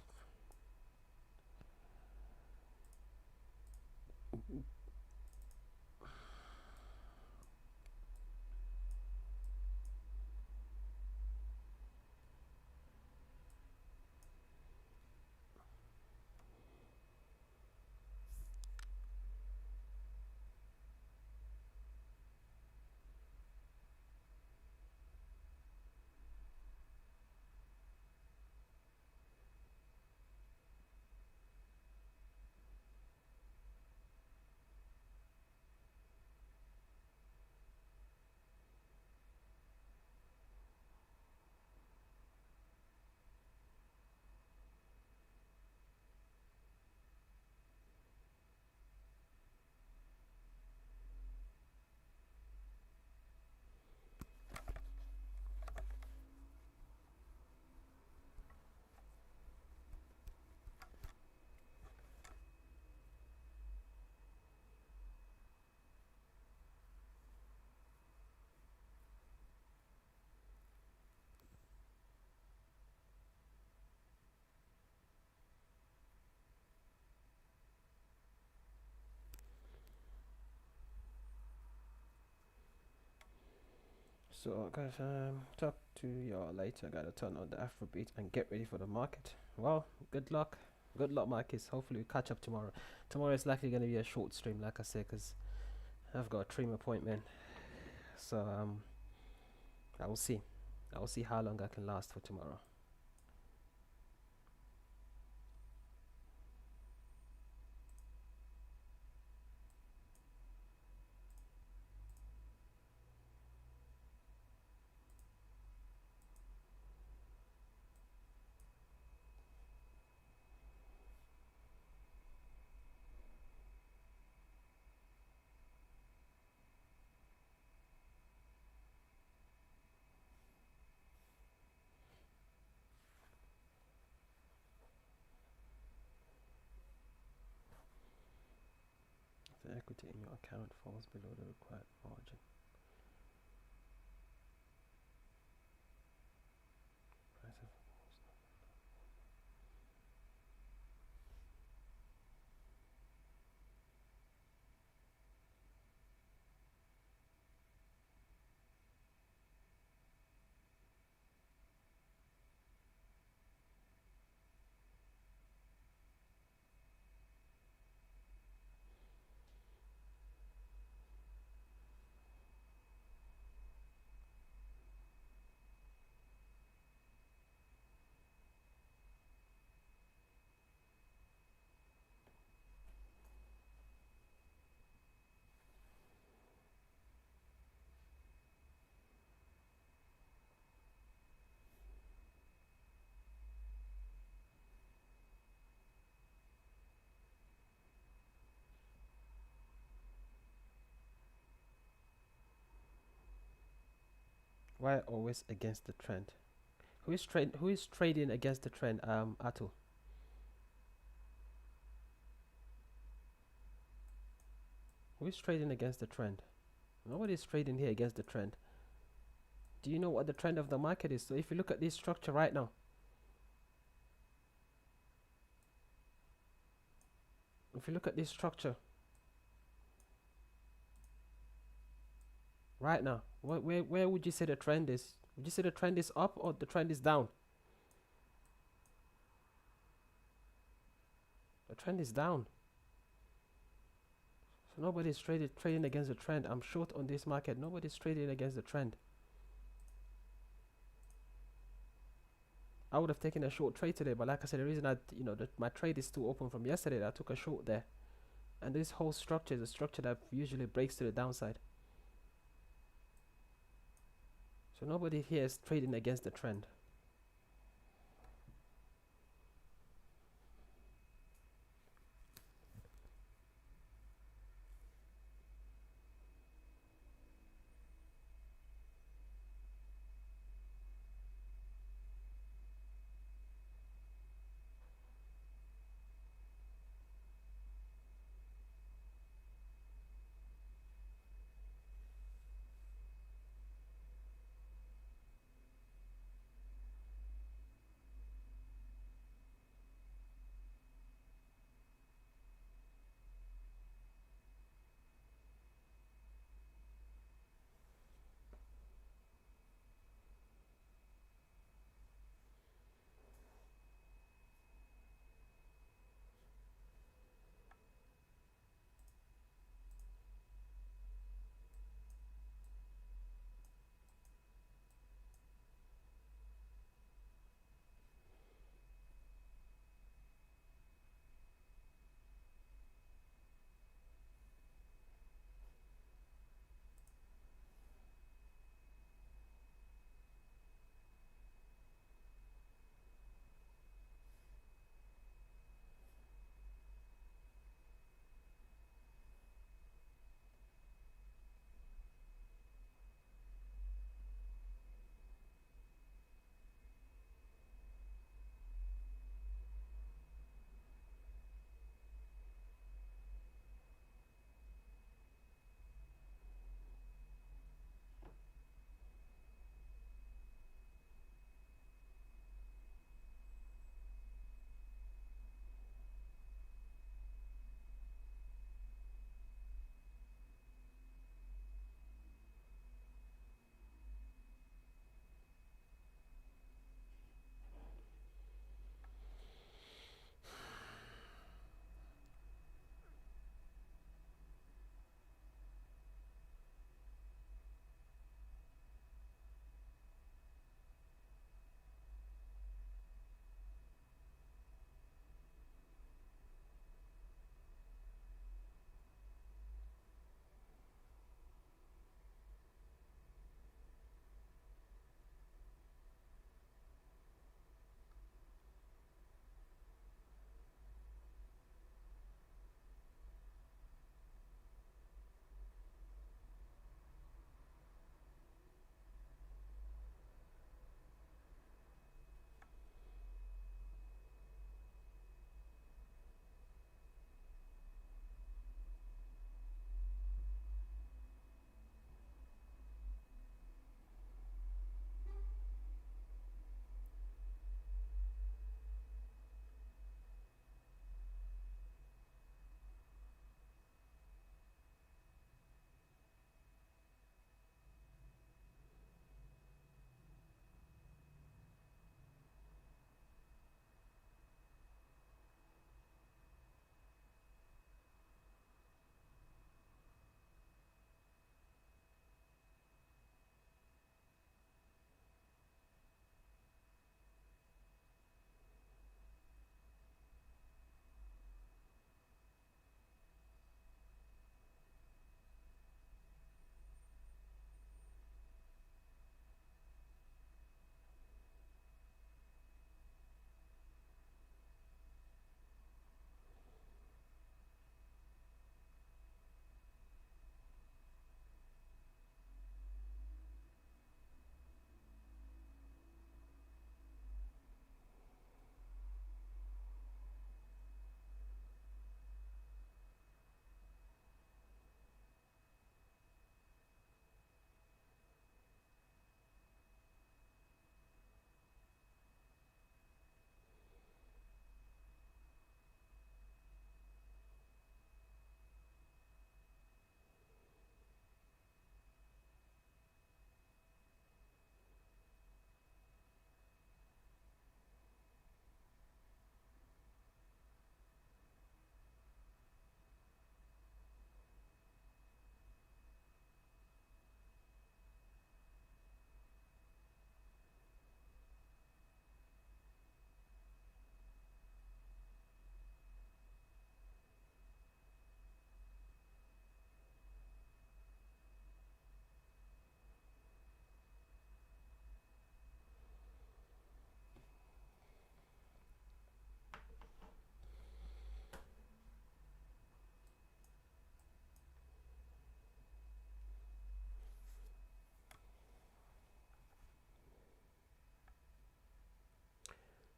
So guys, talk to you all later. Gotta turn on the Afrobeat and get ready for the market. Well, good luck. Good luck, Marcus. Hopefully we catch up tomorrow. Tomorrow is likely gonna be a short stream, like I said, because I've got a trim appointment. So I will see. I will see how long I can last for tomorrow. If the equity in your account falls below the required margin. Price of why always against the trend? Who is trading against the trend? Atul. Who is trading against the trend? Nobody's trading here against the trend. Do you know what the trend of the market is? So if you look at this structure right now, if you look at this structure right now, where would you say the trend is? Would you say the trend is up or the trend is down? The trend is down. So nobody's trading against the trend. I'm short on this market. Nobody's trading against the trend. I would have taken a short trade today, but like I said, the reason my trade is still open from yesterday, I took a short there. And this whole structure is a structure that usually breaks to the downside. So nobody here is trading against the trend.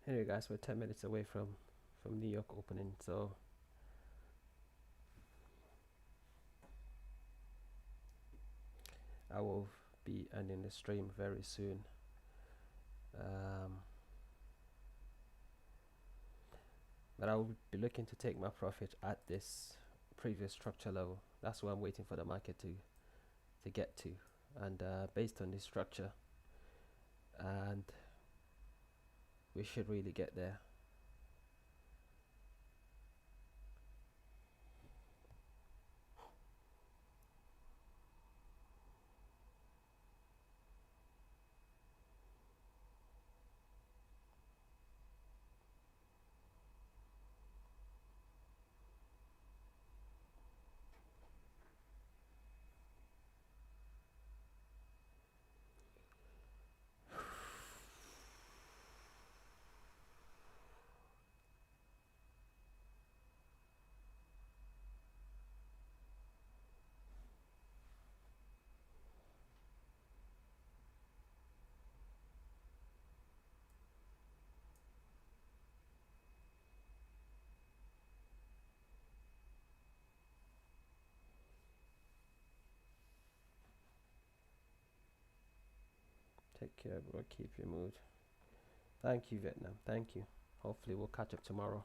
Anyway, guys, we're 10 minutes away from New York opening, so I will be ending the stream very soon. Um, but I will be looking to take my profit at this previous structure level. That's what I'm waiting for the market to get to, and based on this structure, and we should really get there. Take care, bro. Keep your mood. Thank you, Vietnam. Thank you. Hopefully, we'll catch up tomorrow.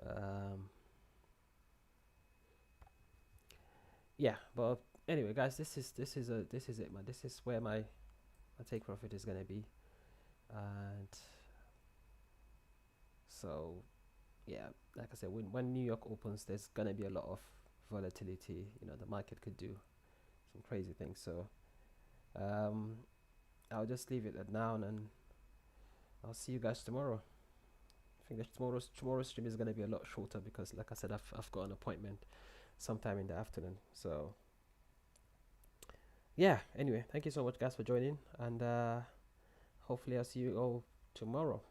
Um, yeah, but anyway, guys, this is it, man. This is where my take profit is gonna be, and so yeah, like I said, when New York opens, there's gonna be a lot of volatility. You know, the market could do some crazy things. So um, I'll just leave it at now, and I'll see you guys tomorrow. I think that tomorrow's stream is gonna be a lot shorter because, like I said, I've got an appointment sometime in the afternoon. So yeah. Anyway, thank you so much, guys, for joining, and hopefully I'll see you all tomorrow.